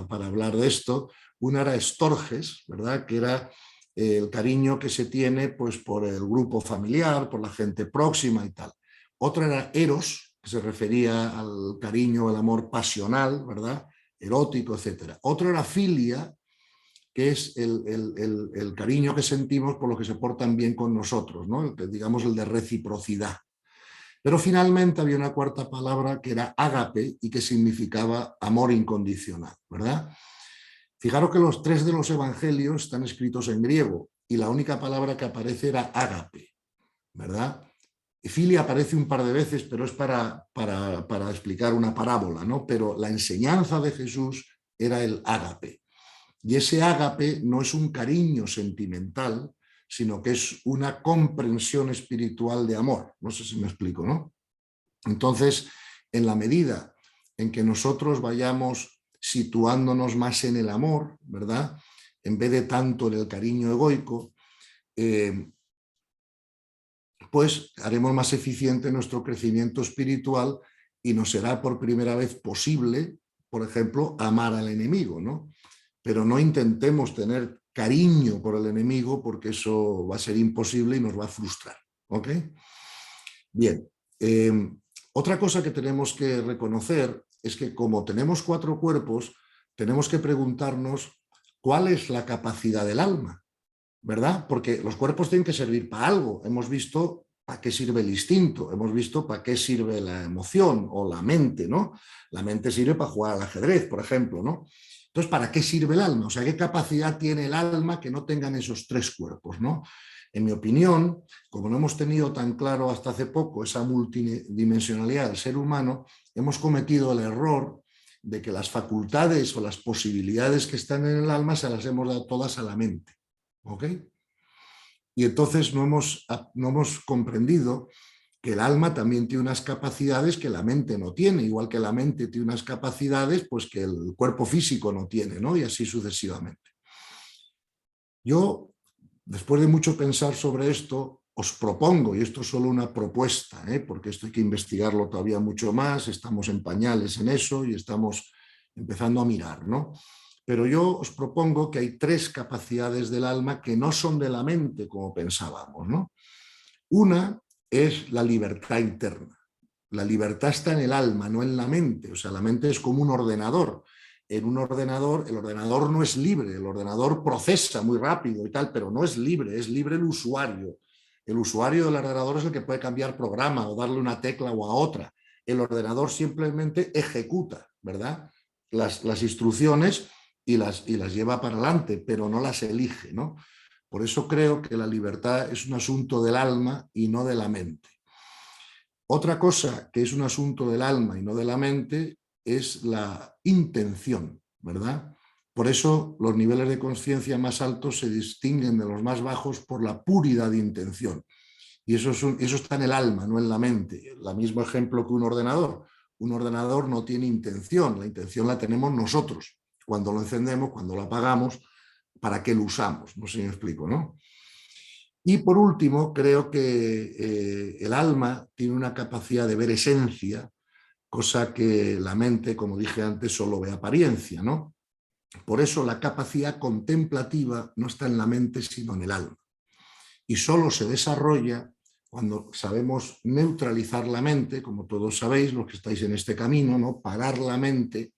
hablar de esto. Una era estorges, ¿verdad?, que era el cariño que se tiene pues, por el grupo familiar, por la gente próxima y tal. Otra era eros, que se refería al cariño, al amor pasional, ¿verdad?, erótico, etc. Otro era filia, que es el cariño que sentimos por lo que se portan bien con nosotros, ¿no?, digamos el de reciprocidad. Pero finalmente había una cuarta palabra que era ágape y que significaba amor incondicional, ¿verdad? Fijaros que los 3 de los evangelios están escritos en griego y la única palabra que aparece era ágape, ¿verdad? Filia aparece un par de veces, pero es para explicar una parábola, ¿no? Pero la enseñanza de Jesús era el ágape. Y ese ágape no es un cariño sentimental, sino que es una comprensión espiritual de amor. No sé si me explico, ¿no? Entonces, en la medida en que nosotros vayamos situándonos más en el amor, ¿verdad?, en vez de tanto en el cariño egoico, pues haremos más eficiente nuestro crecimiento espiritual y nos será por primera vez posible, por ejemplo, amar al enemigo, ¿no? Pero no intentemos tener cariño por el enemigo porque eso va a ser imposible y nos va a frustrar, ¿ok? Bien, otra cosa que tenemos que reconocer es que como tenemos 4 cuerpos, tenemos que preguntarnos cuál es la capacidad del alma, ¿verdad? Porque los cuerpos tienen que servir para algo. Hemos visto para qué sirve el instinto, hemos visto para qué sirve la emoción o la mente, ¿no? La mente sirve para jugar al ajedrez, por ejemplo, ¿no? Entonces, ¿para qué sirve el alma? O sea, ¿qué capacidad tiene el alma que no tengan esos 3 cuerpos, ¿no? En mi opinión, como no hemos tenido tan claro hasta hace poco esa multidimensionalidad del ser humano, hemos cometido el error de que las facultades o las posibilidades que están en el alma se las hemos dado todas a la mente, ¿ok? Y entonces no hemos comprendido que el alma también tiene unas capacidades que la mente no tiene, igual que la mente tiene unas capacidades pues, que el cuerpo físico no tiene, ¿no? Y así sucesivamente. Yo, después de mucho pensar sobre esto, os propongo, y esto es solo una propuesta, porque esto hay que investigarlo todavía mucho más, estamos en pañales en eso y estamos empezando a mirar, ¿no? Pero yo os propongo que hay 3 capacidades del alma que no son de la mente como pensábamos, ¿no? Una es la libertad interna. La libertad está en el alma, no en la mente. O sea, la mente es como un ordenador. En un ordenador, el ordenador no es libre, el ordenador procesa muy rápido y tal, pero no es libre el usuario. El usuario del ordenador es el que puede cambiar programa o darle una tecla o a otra. El ordenador simplemente ejecuta, ¿verdad?, las instrucciones y las lleva para adelante, pero no las elige, ¿no? Por eso creo que la libertad es un asunto del alma y no de la mente. Otra cosa que es un asunto del alma y no de la mente es la intención, ¿verdad? Por eso los niveles de conciencia más altos se distinguen de los más bajos por la puridad de intención. Y eso está en el alma, no en la mente. El mismo ejemplo que un ordenador. Un ordenador no tiene intención, la intención la tenemos nosotros. Cuando lo encendemos, cuando lo apagamos, ¿para qué lo usamos? No sé si me explico, ¿no? Y por último, creo que el alma tiene una capacidad de ver esencia, cosa que la mente, como dije antes, solo ve apariencia, ¿no? Por eso la capacidad contemplativa no está en la mente, sino en el alma. Y solo se desarrolla cuando sabemos neutralizar la mente, como todos sabéis, los que estáis en este camino, ¿no? Parar la mente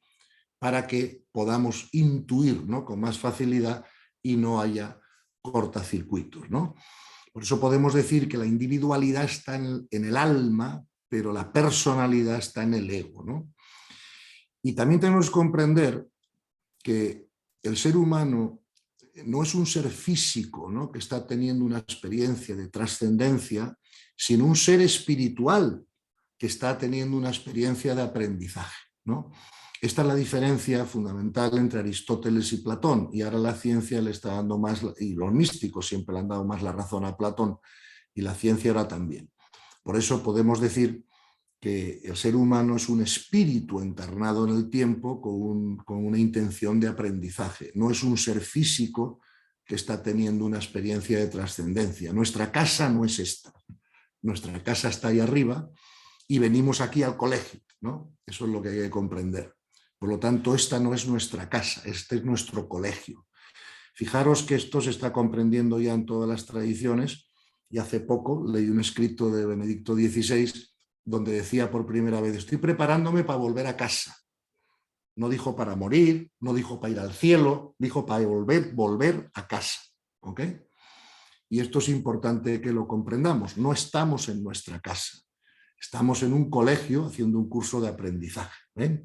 para que podamos intuir, ¿no? Con más facilidad y no haya cortacircuitos, ¿no? Por eso podemos decir que la individualidad está en el alma, pero la personalidad está en el ego, ¿no? Y también tenemos que comprender que el ser humano no es un ser físico, ¿no? Que está teniendo una experiencia de trascendencia, sino un ser espiritual que está teniendo una experiencia de aprendizaje, ¿no? Esta es la diferencia fundamental entre Aristóteles y Platón, y ahora la ciencia le está dando más, y los místicos siempre le han dado más la razón a Platón, y la ciencia ahora también. Por eso podemos decir que el ser humano es un espíritu encarnado en el tiempo con una intención de aprendizaje. No es un ser físico que está teniendo una experiencia de trascendencia. Nuestra casa no es esta. Nuestra casa está ahí arriba y venimos aquí al colegio, ¿no? Eso es lo que hay que comprender. Por lo tanto, esta no es nuestra casa, este es nuestro colegio. Fijaros que esto se está comprendiendo ya en todas las tradiciones, y hace poco leí un escrito de Benedicto XVI donde decía por primera vez: estoy preparándome para volver a casa. No dijo para morir, no dijo para ir al cielo, dijo para volver a casa. ¿Ok? Y esto es importante que lo comprendamos. No estamos en nuestra casa, estamos en un colegio haciendo un curso de aprendizaje. ¿Eh?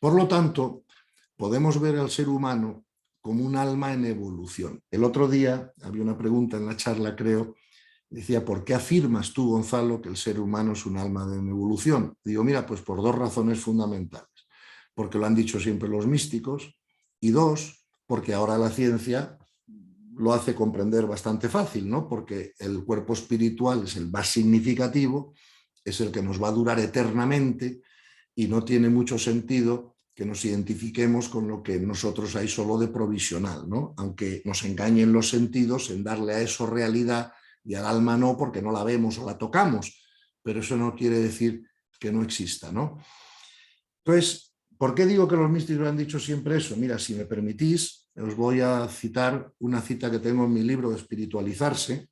Por lo tanto, podemos ver al ser humano como un alma en evolución. El otro día había una pregunta en la charla, creo, decía: ¿por qué afirmas tú, Gonzalo, que el ser humano es un alma en evolución? Digo, mira, pues por dos razones fundamentales. Porque lo han dicho siempre los místicos, y dos, porque ahora la ciencia lo hace comprender bastante fácil, ¿no? Porque el cuerpo espiritual es el más significativo, es el que nos va a durar eternamente, y no tiene mucho sentido que nos identifiquemos con lo que nosotros hay solo de provisional, ¿no? Aunque nos engañen los sentidos en darle a eso realidad, y al alma no, porque no la vemos o la tocamos, pero eso no quiere decir que no exista, ¿no? Entonces, ¿por qué digo que los místicos han dicho siempre eso? Mira, si me permitís, os voy a citar una cita que tengo en mi libro de Espiritualizarse,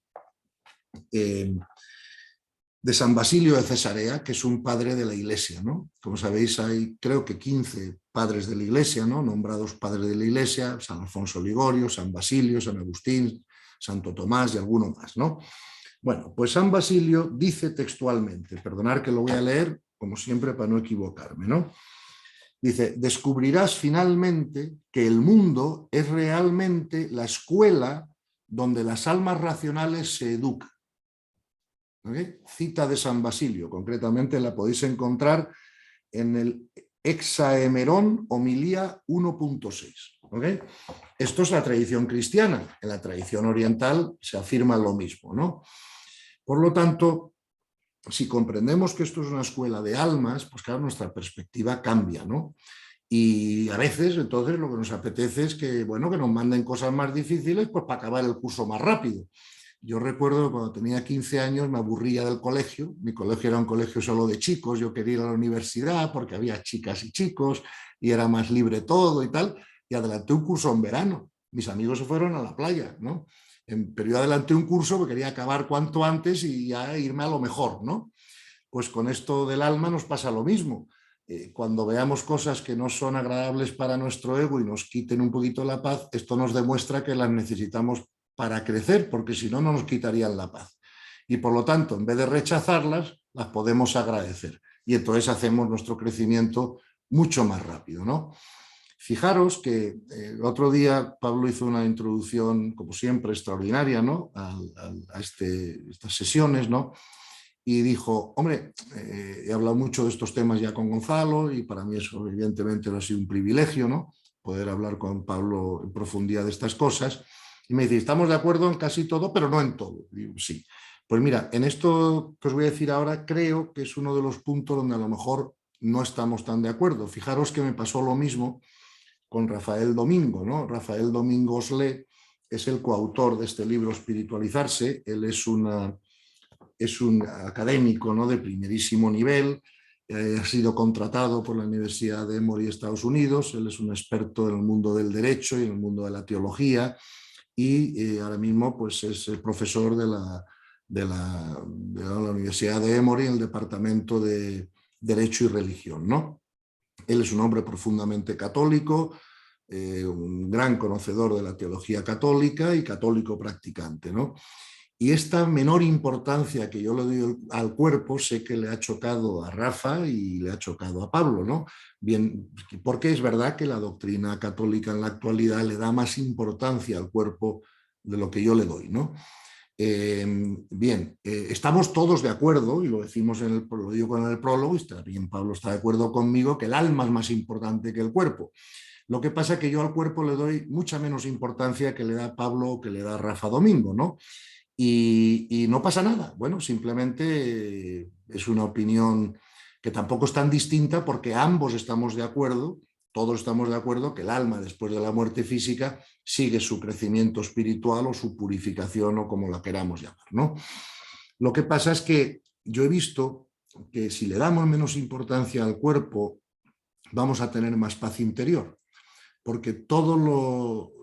de San Basilio de Cesarea, que es un padre de la Iglesia, ¿no? Como sabéis, hay creo que 15 padres de la Iglesia, ¿no? Nombrados padres de la Iglesia: San Alfonso Ligorio, San Basilio, San Agustín, Santo Tomás y alguno más, ¿no? Bueno, pues San Basilio dice textualmente, perdonad que lo voy a leer, como siempre, para no equivocarme, ¿no? Dice: descubrirás finalmente que el mundo es realmente la escuela donde las almas racionales se educan. ¿Okay? Cita de San Basilio, concretamente la podéis encontrar en el Hexaemerón, homilía 1.6. ¿Okay? Esto es la tradición cristiana. En la tradición oriental se afirma lo mismo, ¿no? Por lo tanto, si comprendemos que esto es una escuela de almas, pues claro, nuestra perspectiva cambia, ¿no? Y a veces, entonces, lo que nos apetece es que, bueno, que nos manden cosas más difíciles, pues para acabar el curso más rápido. Yo recuerdo que cuando tenía 15 años me aburría del colegio. Mi colegio era un colegio solo de chicos, yo quería ir a la universidad porque había chicas y chicos y era más libre todo y tal, y adelanté un curso en verano. Mis amigos se fueron a la playa, ¿no? Pero yo adelanté un curso porque quería acabar cuanto antes y ya irme a lo mejor, ¿no? Pues con esto del alma nos pasa lo mismo. Cuando veamos cosas que no son agradables para nuestro ego y nos quiten un poquito la paz, esto nos demuestra que las necesitamos para crecer, porque si no, no nos quitarían la paz. Y por lo tanto, en vez de rechazarlas, las podemos agradecer. Y entonces hacemos nuestro crecimiento mucho más rápido, ¿no? Fijaros que el otro día Pablo hizo una introducción, como siempre, extraordinaria, ¿no? a estas sesiones, ¿no? Y dijo: hombre, he hablado mucho de estos temas ya con Gonzalo, y para mí eso evidentemente ha sido un privilegio, ¿no? Poder hablar con Pablo en profundidad de estas cosas. Y me dice: estamos de acuerdo en casi todo, pero no en todo. Y digo: sí. Pues mira, en esto que os voy a decir ahora, creo que es uno de los puntos donde a lo mejor no estamos tan de acuerdo. Fijaros que me pasó lo mismo con Rafael Domingo, ¿no? Rafael Domingo Oslé es el coautor de este libro Espiritualizarse. Él es un académico, ¿no? De primerísimo nivel. Ha sido contratado por la Universidad de Emory, Estados Unidos. Él es un experto en el mundo del derecho y en el mundo de la teología, y ahora mismo pues, es el profesor de la Universidad de Emory en el departamento de Derecho y Religión, ¿no? Él es un hombre profundamente católico, un gran conocedor de la teología católica y católico practicante, ¿no? Y esta menor importancia que yo le doy al cuerpo, sé que le ha chocado a Rafa y le ha chocado a Pablo, ¿no? Bien, porque es verdad que la doctrina católica en la actualidad le da más importancia al cuerpo de lo que yo le doy, ¿no? Estamos todos de acuerdo, y lo decimos lo digo en el prólogo, y también Pablo está de acuerdo conmigo, que el alma es más importante que el cuerpo. Lo que pasa es que yo al cuerpo le doy mucha menos importancia que le da Pablo o que le da Rafa Domingo, ¿no? Y no pasa nada. Bueno, simplemente es una opinión que tampoco es tan distinta porque ambos estamos de acuerdo, todos estamos de acuerdo que el alma después de la muerte física sigue su crecimiento espiritual o su purificación o como la queramos llamar, ¿no? Lo que pasa es que yo he visto que si le damos menos importancia al cuerpo, vamos a tener más paz interior, porque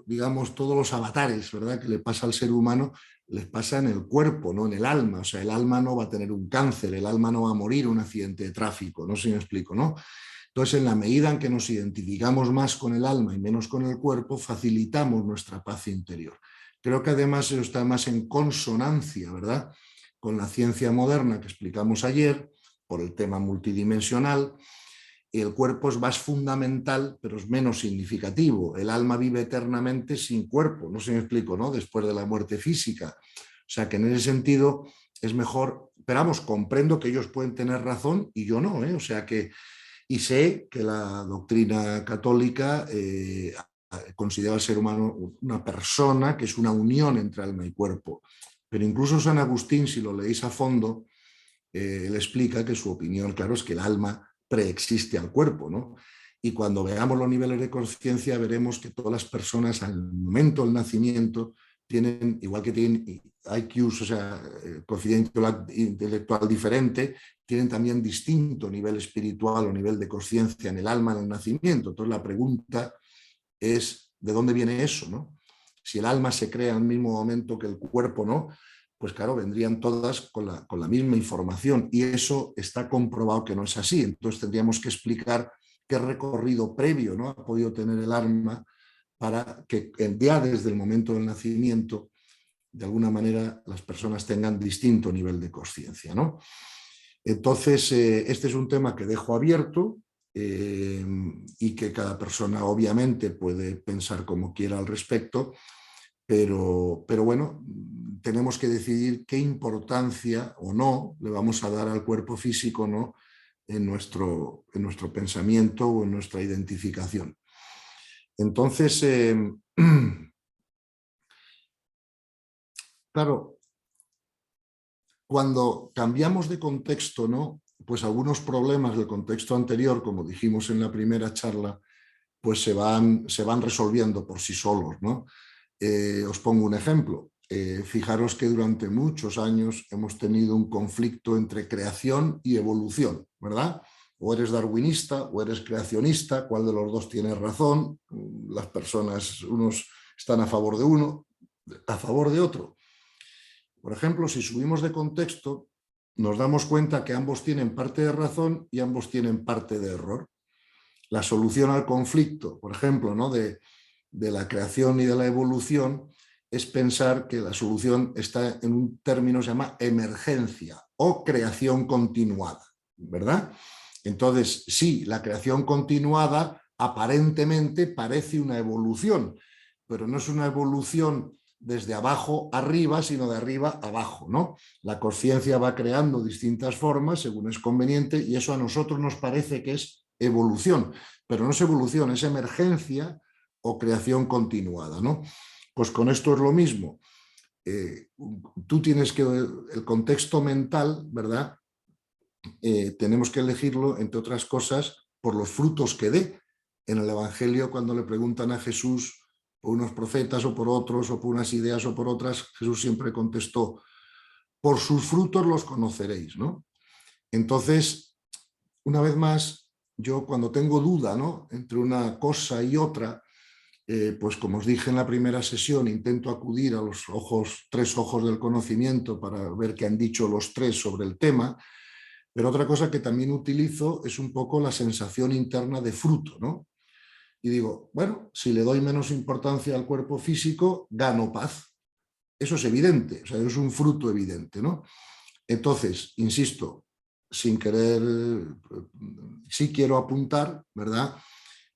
digamos, todos los avatares, ¿verdad?, que le pasa al ser humano, les pasa en el cuerpo, no en el alma. O sea, el alma no va a tener un cáncer, el alma no va a morir en un accidente de tráfico, no sé si me explico, ¿no? Entonces, en la medida en que nos identificamos más con el alma y menos con el cuerpo, facilitamos nuestra paz interior. Creo que además eso está más en consonancia, ¿verdad?, con la ciencia moderna que explicamos ayer, por el tema multidimensional. El cuerpo es más fundamental, pero es menos significativo. El alma vive eternamente sin cuerpo, no sé si me explico, ¿no?, después de la muerte física. O sea que en ese sentido es mejor, pero vamos, comprendo que ellos pueden tener razón y yo no, ¿eh? O sea que, y sé que la doctrina católica considera al ser humano una persona que es una unión entre alma y cuerpo. Pero incluso San Agustín, si lo leéis a fondo, él explica que su opinión, claro, es que el alma preexiste al cuerpo, ¿no? Y cuando veamos los niveles de conciencia veremos que todas las personas al momento del nacimiento tienen, igual que tienen IQs, o sea, coeficiente intelectual diferente, tienen también distinto nivel espiritual o nivel de conciencia en el alma en el nacimiento. Entonces la pregunta es, ¿de dónde viene eso, no? Si el alma se crea al mismo momento que el cuerpo, ¿no?, pues claro, vendrían todas con la misma información y eso está comprobado que no es así. Entonces tendríamos que explicar qué recorrido previo, ¿no?, ha podido tener el alma para que ya desde el momento del nacimiento, de alguna manera, las personas tengan distinto nivel de conciencia, ¿no? Entonces, este es un tema que dejo abierto y que cada persona obviamente puede pensar como quiera al respecto, pero bueno, tenemos que decidir qué importancia o no le vamos a dar al cuerpo físico, ¿no?, en nuestro pensamiento o en nuestra identificación. Entonces, claro, cuando cambiamos de contexto, ¿no?, pues algunos problemas del contexto anterior, como dijimos en la primera charla, pues se van resolviendo por sí solos, ¿no? Os pongo un ejemplo. Fijaros que durante muchos años hemos tenido un conflicto entre creación y evolución, ¿verdad? O eres darwinista o eres creacionista, ¿cuál de los dos tiene razón? Las personas, unos están a favor de uno, a favor de otro. Por ejemplo, si subimos de contexto, nos damos cuenta que ambos tienen parte de razón y ambos tienen parte de error. La solución al conflicto, por ejemplo, ¿no?, de la creación y de la evolución, es pensar que la solución está en un término que se llama emergencia o creación continuada, ¿verdad? Entonces, sí, la creación continuada aparentemente parece una evolución, pero no es una evolución desde abajo arriba, sino de arriba abajo, ¿no? La conciencia va creando distintas formas según es conveniente y eso a nosotros nos parece que es evolución, pero no es evolución, es emergencia o creación continuada, ¿no? Pues con esto es lo mismo. Tú tienes que, el contexto mental, ¿verdad? Tenemos que elegirlo, entre otras cosas, por los frutos que dé. En el Evangelio, cuando le preguntan a Jesús por unos profetas o por otros, o por unas ideas o por otras, Jesús siempre contestó, por sus frutos los conoceréis, ¿no? Entonces, una vez más, yo cuando tengo duda, ¿no?, entre una cosa y otra, pues como os dije en la primera sesión, intento acudir a los tres ojos del conocimiento para ver qué han dicho los tres sobre el tema, pero otra cosa que también utilizo es un poco la sensación interna de fruto, ¿no? Y digo, bueno, si le doy menos importancia al cuerpo físico, gano paz. Eso es evidente, o sea, es un fruto evidente, ¿no? Entonces, insisto, sin querer, sí quiero apuntar, ¿verdad?,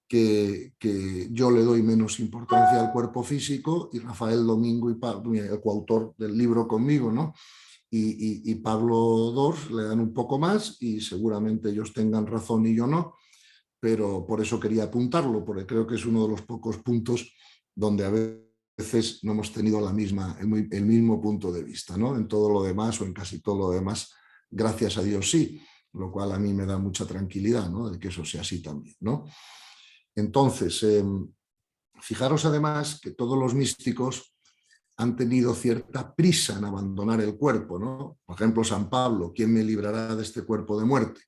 que yo le doy menos importancia al cuerpo físico y Rafael Domingo y Pablo, el coautor del libro conmigo, ¿no?, y Pablo Dors le dan un poco más y seguramente ellos tengan razón y yo no, pero por eso quería apuntarlo, porque creo que es uno de los pocos puntos donde a veces no hemos tenido el mismo punto de vista, ¿no? En todo lo demás o en casi todo lo demás, gracias a Dios sí, lo cual a mí me da mucha tranquilidad, ¿no?, de que eso sea así también, ¿no? Entonces, fijaros además que todos los místicos han tenido cierta prisa en abandonar el cuerpo, ¿no? Por ejemplo, San Pablo, ¿quién me librará de este cuerpo de muerte?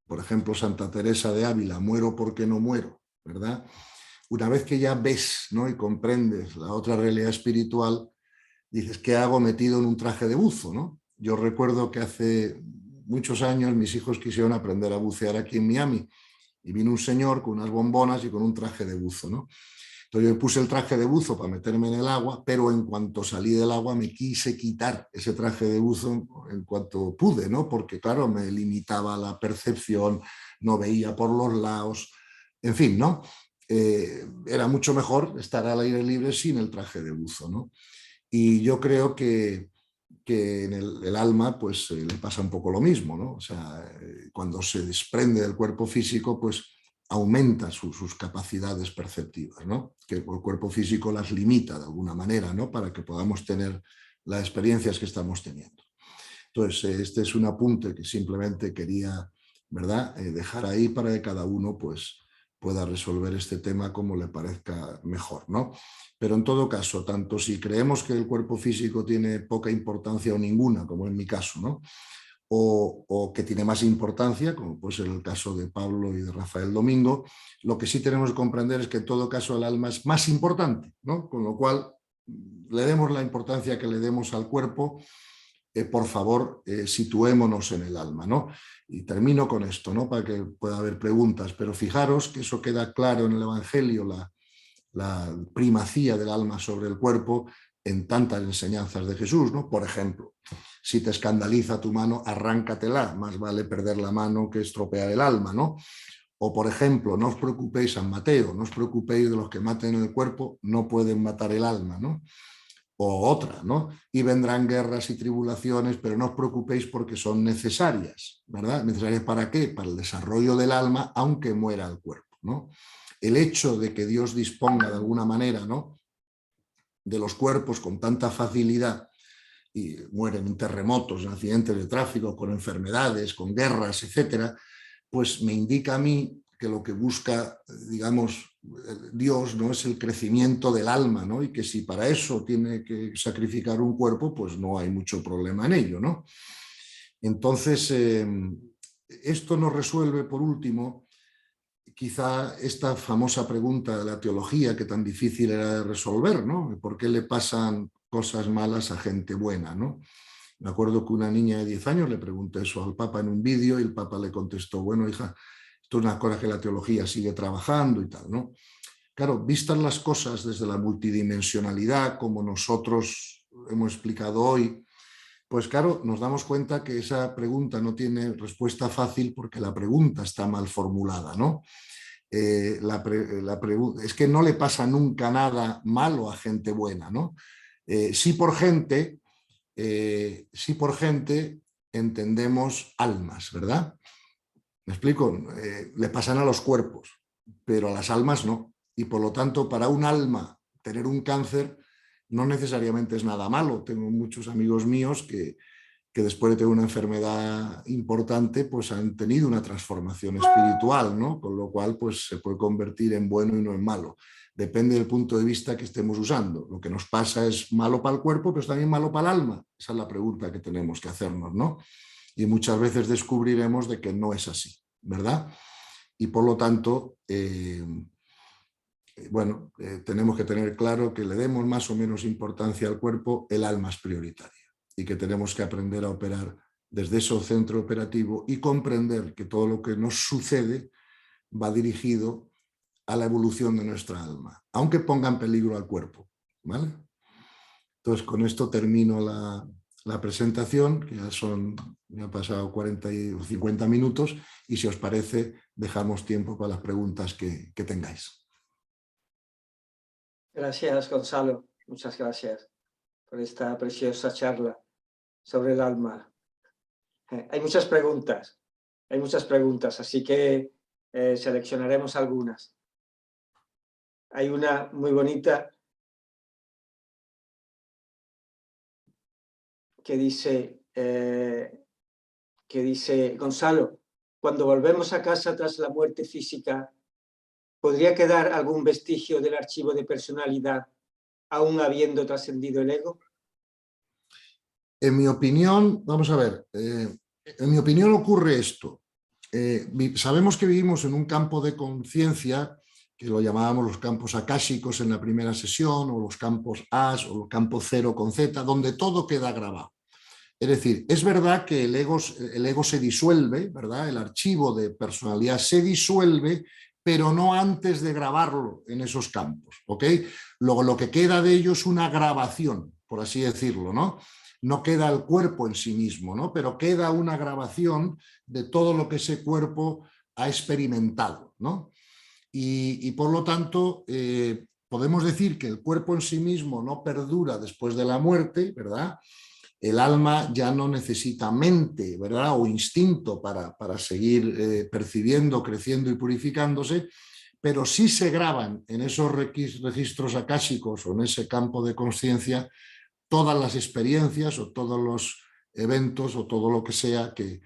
Por ejemplo, Santa Teresa de Ávila, muero porque no muero, ¿verdad? Una vez que ya ves, ¿no?, y comprendes la otra realidad espiritual, dices, ¿qué hago metido en un traje de buzo, ¿no? Yo recuerdo que hace muchos años mis hijos quisieron aprender a bucear aquí en Miami y vino un señor con unas bombonas y con un traje de buzo, ¿no? Entonces yo me puse el traje de buzo para meterme en el agua, pero en cuanto salí del agua me quise quitar ese traje de buzo en cuanto pude, ¿no? Porque claro, me limitaba la percepción, no veía por los lados, en fin, ¿no? Era mucho mejor estar al aire libre sin el traje de buzo, ¿no? Y yo creo que en el alma pues le pasa un poco lo mismo, ¿no? O sea, cuando se desprende del cuerpo físico, pues aumenta sus capacidades perceptivas, ¿no? Que el cuerpo físico las limita de alguna manera, ¿no?, para que podamos tener las experiencias que estamos teniendo. Entonces, este es un apunte que simplemente quería, ¿verdad?, dejar ahí para que cada uno pues pueda resolver este tema como le parezca mejor, ¿no? Pero en todo caso, tanto si creemos que el cuerpo físico tiene poca importancia o ninguna, como en mi caso, ¿no?, o que tiene más importancia, como puede ser el caso de Pablo y de Rafael Domingo, lo que sí tenemos que comprender es que en todo caso el alma es más importante, ¿no? Con lo cual le demos la importancia que le demos al cuerpo, por favor, situémonos en el alma, ¿no? Y termino con esto, ¿no?, para que pueda haber preguntas, pero fijaros que eso queda claro en el Evangelio, la primacía del alma sobre el cuerpo en tantas enseñanzas de Jesús, ¿no? Por ejemplo, si te escandaliza tu mano, arráncatela, más vale perder la mano que estropear el alma, ¿no? O por ejemplo, no os preocupéis, San Mateo, no os preocupéis de los que maten el cuerpo, no pueden matar el alma, ¿no? O otra, ¿no? Y vendrán guerras y tribulaciones, pero no os preocupéis porque son necesarias, ¿verdad? ¿Necesarias para qué? Para el desarrollo del alma, aunque muera el cuerpo, ¿no? El hecho de que Dios disponga de alguna manera, ¿no?, de los cuerpos con tanta facilidad y mueren en terremotos, en accidentes de tráfico, con enfermedades, con guerras, etcétera, pues me indica a mí que lo que busca, digamos, Dios, ¿no?, es el crecimiento del alma, ¿no?, y que si para eso tiene que sacrificar un cuerpo, pues no hay mucho problema en ello, ¿no? Entonces, esto nos resuelve, por último, quizá esta famosa pregunta de la teología que tan difícil era de resolver, ¿no? ¿Por qué le pasan cosas malas a gente buena, ¿no? Me acuerdo que una niña de 10 años le preguntó eso al Papa en un vídeo y el Papa le contestó, bueno, hija, esto es una cosa que la teología sigue trabajando y tal, ¿no? Claro, vistas las cosas desde la multidimensionalidad, como nosotros hemos explicado hoy, pues claro, nos damos cuenta que esa pregunta no tiene respuesta fácil porque la pregunta está mal formulada, ¿no? Es que no le pasa nunca nada malo a gente buena, ¿no? Sí por gente entendemos almas, ¿verdad? ¿Me explico? Le pasan a los cuerpos, pero a las almas no. Y por lo tanto, para un alma tener un cáncer no necesariamente es nada malo. Tengo muchos amigos míos que después de tener una enfermedad importante, pues han tenido una transformación espiritual, ¿no? Con lo cual, pues se puede convertir en bueno y no en malo. Depende del punto de vista que estemos usando. Lo que nos pasa es malo para el cuerpo, pero es también malo para el alma. Esa es la pregunta que tenemos que hacernos, ¿no? Y muchas veces descubriremos de que no es así, ¿verdad? Y por lo tanto, bueno, tenemos que tener claro que le demos más o menos importancia al cuerpo, el alma es prioritaria y que tenemos que aprender a operar desde ese centro operativo y comprender que todo lo que nos sucede va dirigido a la evolución de nuestra alma, aunque ponga en peligro al cuerpo, ¿vale? Entonces, con esto termino la presentación, que ya han pasado 40 o 50 minutos, y si os parece, dejamos tiempo para las preguntas que tengáis. Gracias, Gonzalo. Muchas gracias por esta preciosa charla sobre el alma. Hay muchas preguntas, así que seleccionaremos algunas. Hay una muy bonita que dice, Gonzalo, cuando volvemos a casa tras la muerte física, ¿podría quedar algún vestigio del archivo de personalidad aún habiendo trascendido el ego? En mi opinión, vamos a ver, en mi opinión ocurre esto. Sabemos que vivimos en un campo de conciencia que lo llamábamos los campos akáshicos en la primera sesión, o los campos AS, o los campos 0 con Z, donde todo queda grabado. Es decir, es verdad que el ego se disuelve, ¿verdad? El archivo de personalidad se disuelve, pero no antes de grabarlo en esos campos, ¿ok? Luego lo que queda de ello es una grabación, por así decirlo, ¿no? No queda el cuerpo en sí mismo, ¿no? Pero queda una grabación de todo lo que ese cuerpo ha experimentado, ¿no? Y por lo tanto, podemos decir que el cuerpo en sí mismo no perdura después de la muerte, ¿verdad? El alma ya no necesita mente, ¿verdad? O instinto para seguir percibiendo, creciendo y purificándose, pero sí se graban en esos registros akáshicos o en ese campo de conciencia todas las experiencias o todos los eventos o todo lo que sea que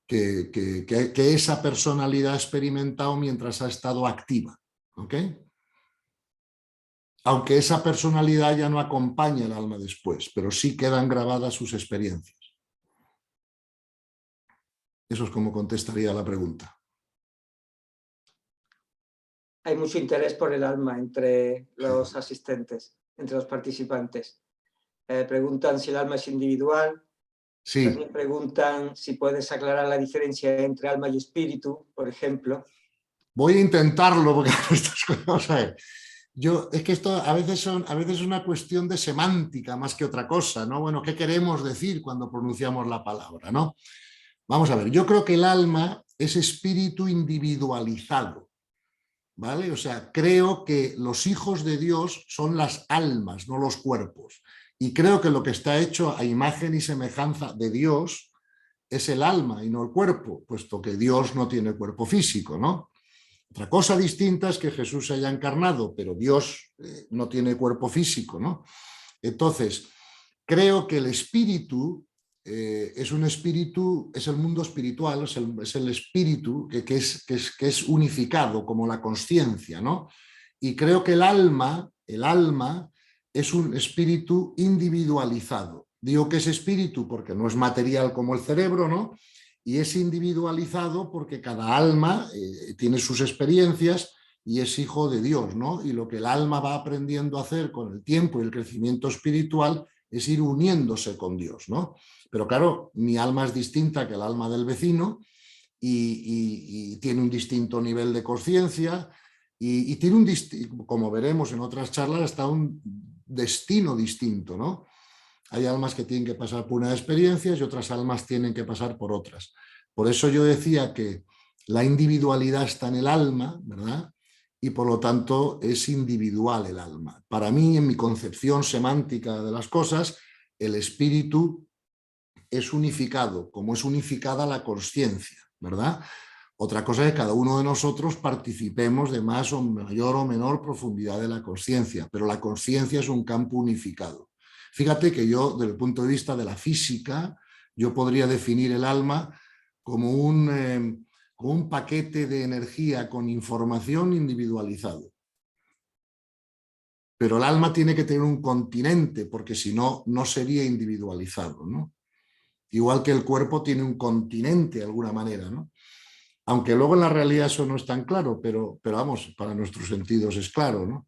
esa personalidad ha experimentado mientras ha estado activa, ¿ok? Aunque esa personalidad ya no acompaña al alma después, pero sí quedan grabadas sus experiencias. Eso es como contestaría la pregunta. Hay mucho interés por el alma entre los asistentes, entre los participantes. Preguntan si el alma es individual. Sí. También preguntan si puedes aclarar la diferencia entre alma y espíritu, por ejemplo. Voy a intentarlo, porque vamos a ver. Es que esto a veces es una cuestión de semántica más que otra cosa, ¿no? Bueno, ¿qué queremos decir cuando pronunciamos la palabra, ¿no? Vamos a ver, yo creo que el alma es espíritu individualizado, ¿vale? O sea, creo que los hijos de Dios son las almas, no los cuerpos. Y creo que lo que está hecho a imagen y semejanza de Dios es el alma y no el cuerpo, puesto que Dios no tiene cuerpo físico, ¿no? Otra cosa distinta es que Jesús se haya encarnado, pero Dios no tiene cuerpo físico, ¿no? Entonces, creo que el espíritu es un espíritu, es el mundo espiritual, es el espíritu que es unificado como la consciencia, ¿no? Y creo que el alma es un espíritu individualizado. Digo que es espíritu porque no es material como el cerebro, ¿no? Y es individualizado porque cada alma tiene sus experiencias y es hijo de Dios, ¿no? Y lo que el alma va aprendiendo a hacer con el tiempo y el crecimiento espiritual es ir uniéndose con Dios, ¿no? Pero claro, mi alma es distinta que el alma del vecino y tiene un distinto nivel de conciencia y tiene como veremos en otras charlas, hasta un destino distinto, ¿no? Hay almas que tienen que pasar por unas experiencias y otras almas tienen que pasar por otras. Por eso yo decía que la individualidad está en el alma, ¿verdad? Y por lo tanto es individual el alma. Para mí, en mi concepción semántica de las cosas, el espíritu es unificado, como es unificada la consciencia, ¿verdad? Otra cosa es que cada uno de nosotros participemos de más o mayor o menor profundidad de la consciencia, pero la consciencia es un campo unificado. Fíjate que yo, desde el punto de vista de la física, yo podría definir el alma como un paquete de energía con información individualizado. Pero el alma tiene que tener un continente, porque si no, no sería individualizado, ¿no? Igual que el cuerpo tiene un continente de alguna manera, ¿no? Aunque luego en la realidad eso no es tan claro, pero vamos, para nuestros sentidos es claro, ¿no?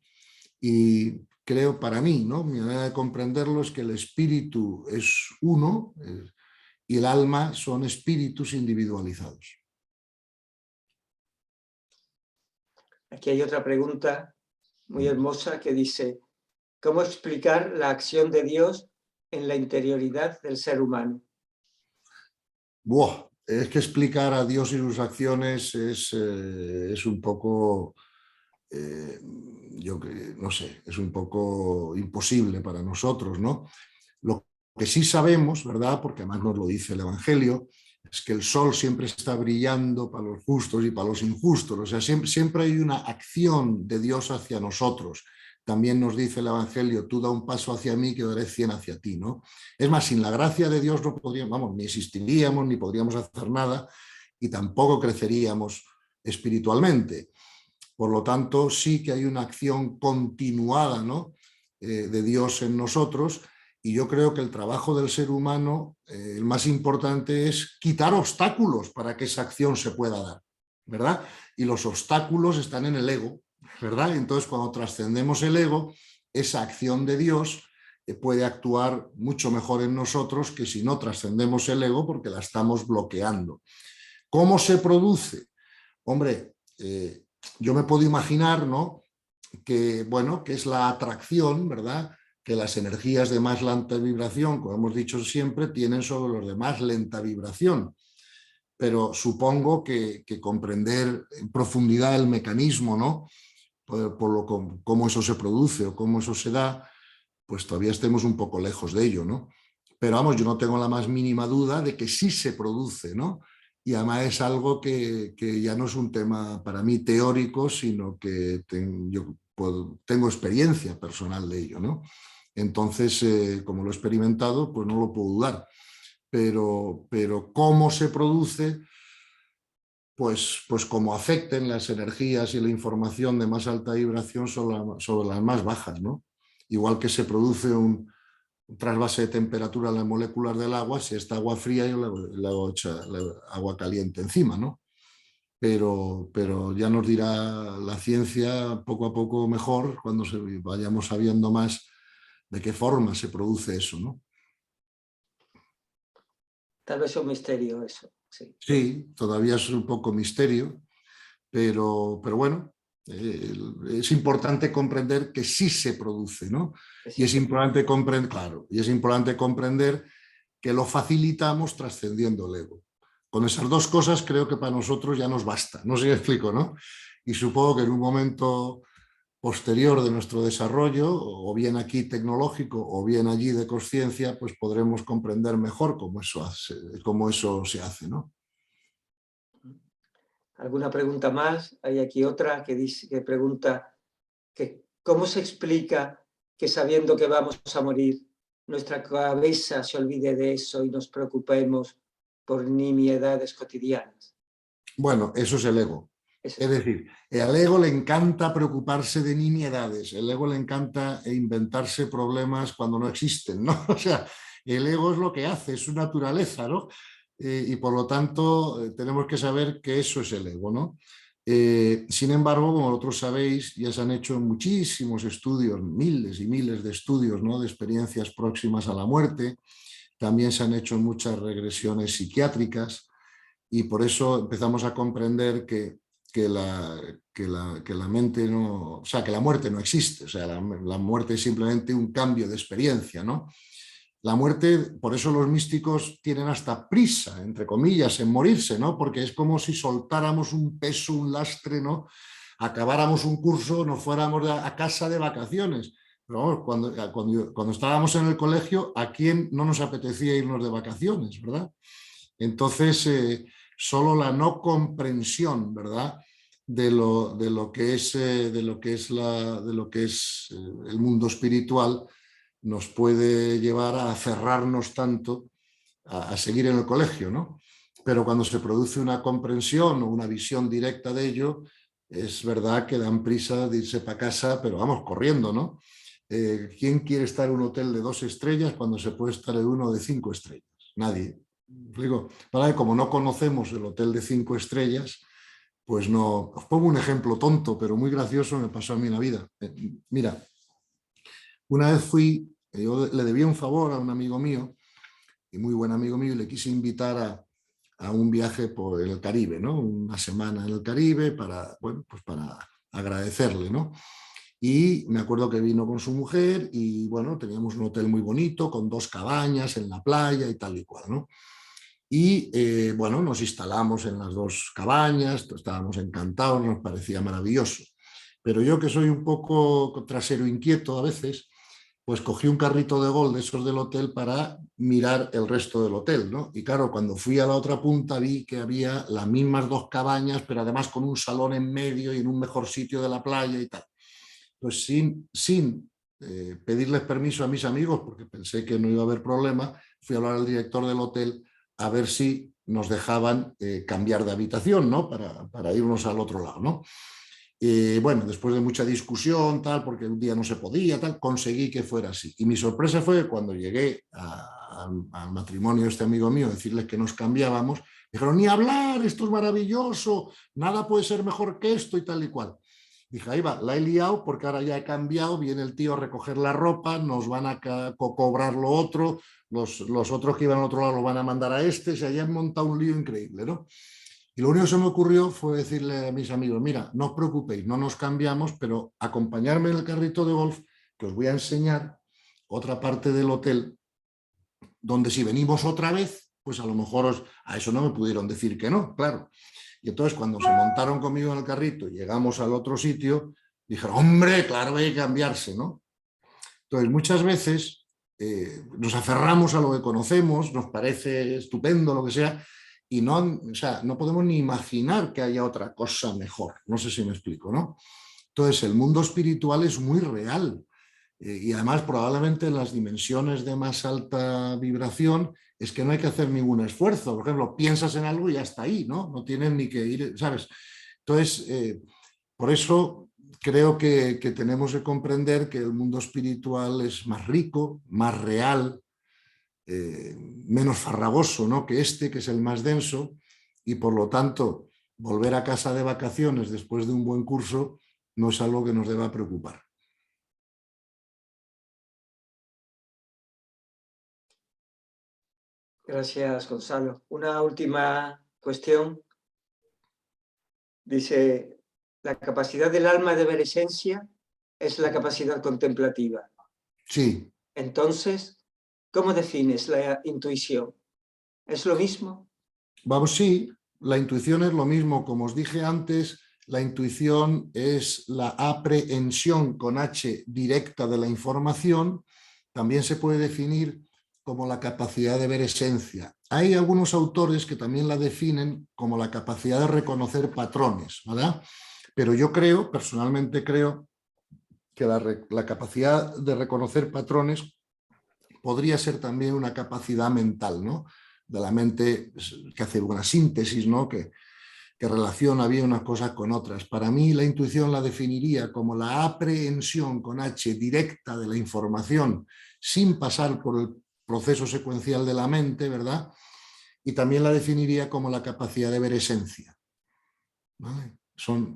Y creo para mí, ¿no? Mi manera de comprenderlo es que el espíritu es uno y el alma son espíritus individualizados. Aquí hay otra pregunta muy hermosa que dice, ¿cómo explicar la acción de Dios en la interioridad del ser humano? Buah, es que explicar a Dios y sus acciones es un poco, no sé, es un poco imposible para nosotros, ¿no? Lo que sí sabemos, ¿verdad? Porque además nos lo dice el Evangelio, es que el sol siempre está brillando para los justos y para los injustos. O sea, siempre hay una acción de Dios hacia nosotros. También nos dice el Evangelio, tú da un paso hacia mí que daré 100 hacia ti, ¿no? Es más, sin la gracia de Dios no podríamos, vamos, ni existiríamos, ni podríamos hacer nada y tampoco creceríamos espiritualmente. Por lo tanto, sí que hay una acción continuada, ¿no? De Dios en nosotros. Y yo creo que el trabajo del ser humano, el más importante es quitar obstáculos para que esa acción se pueda dar, ¿verdad? Y los obstáculos están en el ego, ¿verdad? Entonces, cuando trascendemos el ego, esa acción de Dios puede actuar mucho mejor en nosotros que si no trascendemos el ego porque la estamos bloqueando. ¿Cómo se produce? Hombre, yo me puedo imaginar, ¿no? Que, bueno, que es la atracción, ¿verdad? Que las energías de más lenta vibración, como hemos dicho siempre, tienen sobre los de más lenta vibración. Pero supongo que comprender en profundidad el mecanismo, ¿no? Cómo eso se produce o cómo eso se da, pues todavía estemos un poco lejos de ello, ¿no? Pero vamos, yo no tengo la más mínima duda de que sí se produce, ¿no? Y además es algo que ya no es un tema para mí teórico, sino que yo tengo experiencia personal de ello, ¿no? Entonces, como lo he experimentado, pues no lo puedo dudar. Pero cómo se produce, pues como afecten las energías y la información de más alta vibración sobre las más bajas, ¿no? Igual que se produce un trasvase de temperatura en las moléculas del agua, si está agua fría yo le hago agua caliente encima, ¿no? Pero ya nos dirá la ciencia poco a poco mejor cuando vayamos sabiendo más de qué forma se produce eso, ¿no? Tal vez es un misterio eso, sí. Sí, todavía es un poco misterio, pero bueno, es importante comprender que sí se produce, ¿no? Y es importante comprender, claro, y es importante comprender que lo facilitamos trascendiendo el ego. Con esas dos cosas creo que para nosotros ya nos basta, no sé si me explico, ¿no? Y supongo que en un momento posterior de nuestro desarrollo, o bien aquí tecnológico, o bien allí de conciencia, pues podremos comprender mejor cómo eso se hace, ¿no? ¿Alguna pregunta más? Hay aquí otra que pregunta que ¿cómo se explica que sabiendo que vamos a morir, nuestra cabeza se olvide de eso y nos preocupemos por nimiedades cotidianas? Bueno, eso es el ego. Eso Es es. decir, al ego le encanta preocuparse de nimiedades, el ego le encanta inventarse problemas cuando no existen, ¿no? O sea, el ego es lo que hace, es su naturaleza, ¿no? Y por lo tanto, tenemos que saber que eso es el ego, ¿no? Sin embargo, como vosotros sabéis, ya se han hecho muchísimos estudios, miles y miles de estudios, ¿no? De experiencias próximas a la muerte. También se han hecho muchas regresiones psiquiátricas y por eso empezamos a comprender que la mente no, o sea, que la muerte no existe, o sea, la muerte es simplemente un cambio de experiencia, ¿no? La muerte, por eso los místicos tienen hasta prisa, entre comillas, en morirse, ¿no? Porque es como si soltáramos un peso, un lastre, ¿no? Acabáramos un curso, nos fuéramos a casa de vacaciones. Pero vamos, cuando estábamos en el colegio, ¿a quién no nos apetecía irnos de vacaciones, verdad? Entonces, solo la no comprensión, ¿verdad? De lo que es el mundo espiritual nos puede llevar a cerrarnos tanto a seguir en el colegio, ¿no? Pero cuando se produce una comprensión o una visión directa de ello, es verdad que dan prisa de irse para casa, pero vamos, corriendo, ¿no? ¿Quién quiere estar en un hotel de 2 estrellas cuando se puede estar en uno de 5 estrellas? Nadie. Digo, para que como no conocemos el hotel de 5 estrellas, pues no. Os pongo un ejemplo tonto, pero muy gracioso, me pasó a mí en la vida. Mira, una vez yo le debía un favor a un amigo mío, y muy buen amigo mío, y le quise invitar a un viaje por el Caribe, ¿no? Una semana en el Caribe para, bueno, pues para agradecerle, ¿no? Y me acuerdo que vino con su mujer y, bueno, teníamos un hotel muy bonito con 2 cabañas en la playa y tal y cual, ¿no? Y, bueno, nos instalamos en las 2 cabañas, estábamos encantados, nos parecía maravilloso. Pero yo, que soy un poco trasero inquieto a veces, pues cogí un carrito de golf de esos del hotel para mirar el resto del hotel, ¿no? Y claro, cuando fui a la otra punta vi que había las mismas 2 cabañas, pero además con un salón en medio y en un mejor sitio de la playa y tal. Pues sin pedirles permiso a mis amigos, porque pensé que no iba a haber problema, fui a hablar al director del hotel a ver si nos dejaban cambiar de habitación, ¿no? Para irnos al otro lado, ¿no? Bueno, después de mucha discusión, tal, porque un día no se podía, tal, conseguí que fuera así. Y mi sorpresa fue cuando llegué al matrimonio de este amigo mío, decirles que nos cambiaamos, dijeron, ni hablar, esto es maravilloso, nada puede ser mejor que esto y tal y cual. Dije, ahí va, la he liado porque ahora ya he cambiado, viene el tío a recoger la ropa, nos van a cobrar lo otro, los otros que iban al otro lado lo van a mandar a este, se hayan montado un lío increíble, ¿no? Y lo único que se me ocurrió fue decirle a mis amigos, mira, no os preocupéis, no nos cambiamos, pero acompañarme en el carrito de golf, que os voy a enseñar otra parte del hotel, donde si venimos otra vez, pues a lo mejor a eso no me pudieron decir que no, claro. Y entonces cuando se montaron conmigo en el carrito y llegamos al otro sitio, dijeron, hombre, claro, hay que cambiarse, ¿no? Entonces muchas veces nos aferramos a lo que conocemos, nos parece estupendo, lo que sea, y no, o sea, no podemos ni imaginar que haya otra cosa mejor. No sé si me explico, ¿no? Entonces, el mundo espiritual es muy real y además probablemente en las dimensiones de más alta vibración es que no hay que hacer ningún esfuerzo. Por ejemplo, piensas en algo y ya está ahí, ¿no? No tienes ni que ir, ¿sabes? Entonces, por eso creo que tenemos que comprender que el mundo espiritual es más rico, más real, menos farragoso, ¿no? Que es el más denso, y por lo tanto volver a casa de vacaciones después de un buen curso no es algo que nos deba preocupar. Gracias, Gonzalo. Una última cuestión. Dice, la capacidad del alma de ver esencia es la capacidad contemplativa. Sí. Entonces, ¿cómo defines la intuición? ¿Es lo mismo? Vamos, sí, la intuición es lo mismo. Como os dije antes, la intuición es la aprehensión con H directa de la información. También se puede definir como la capacidad de ver esencia. Hay algunos autores que también la definen como la capacidad de reconocer patrones, ¿verdad? Pero yo creo, personalmente creo, que la capacidad de reconocer patrones podría ser también una capacidad mental, ¿no? De la mente que hace una síntesis, ¿no? Que relaciona bien unas cosas con otras. Para mí la intuición la definiría como la aprehensión con H directa de la información sin pasar por el proceso secuencial de la mente, ¿verdad? Y también la definiría como la capacidad de ver esencia, ¿vale?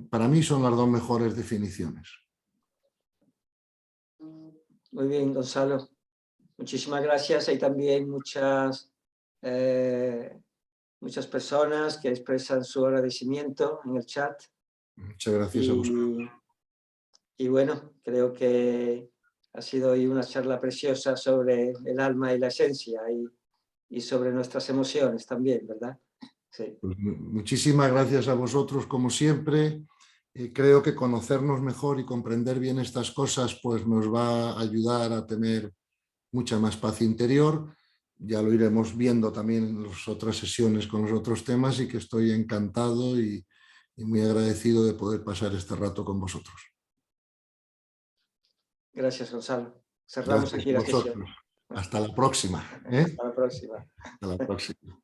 Para mí son las 2 mejores definiciones. Muy bien, Gonzalo. Muchísimas gracias. Hay también muchas personas que expresan su agradecimiento en el chat. Muchas gracias a vosotros. Y bueno, creo que ha sido hoy una charla preciosa sobre el alma y la esencia y sobre nuestras emociones también, ¿verdad? Sí. Pues muchísimas gracias a vosotros, como siempre. Creo que conocernos mejor y comprender bien estas cosas pues nos va a ayudar a tener mucha más paz interior. Ya lo iremos viendo también en las otras sesiones con los otros temas, y que estoy encantado y muy agradecido de poder pasar este rato con vosotros. Gracias, Gonzalo. Cerramos Gracias aquí a la sesión. vosotros. Hasta la próxima. ¿eh? Hasta la próxima. Hasta la próxima.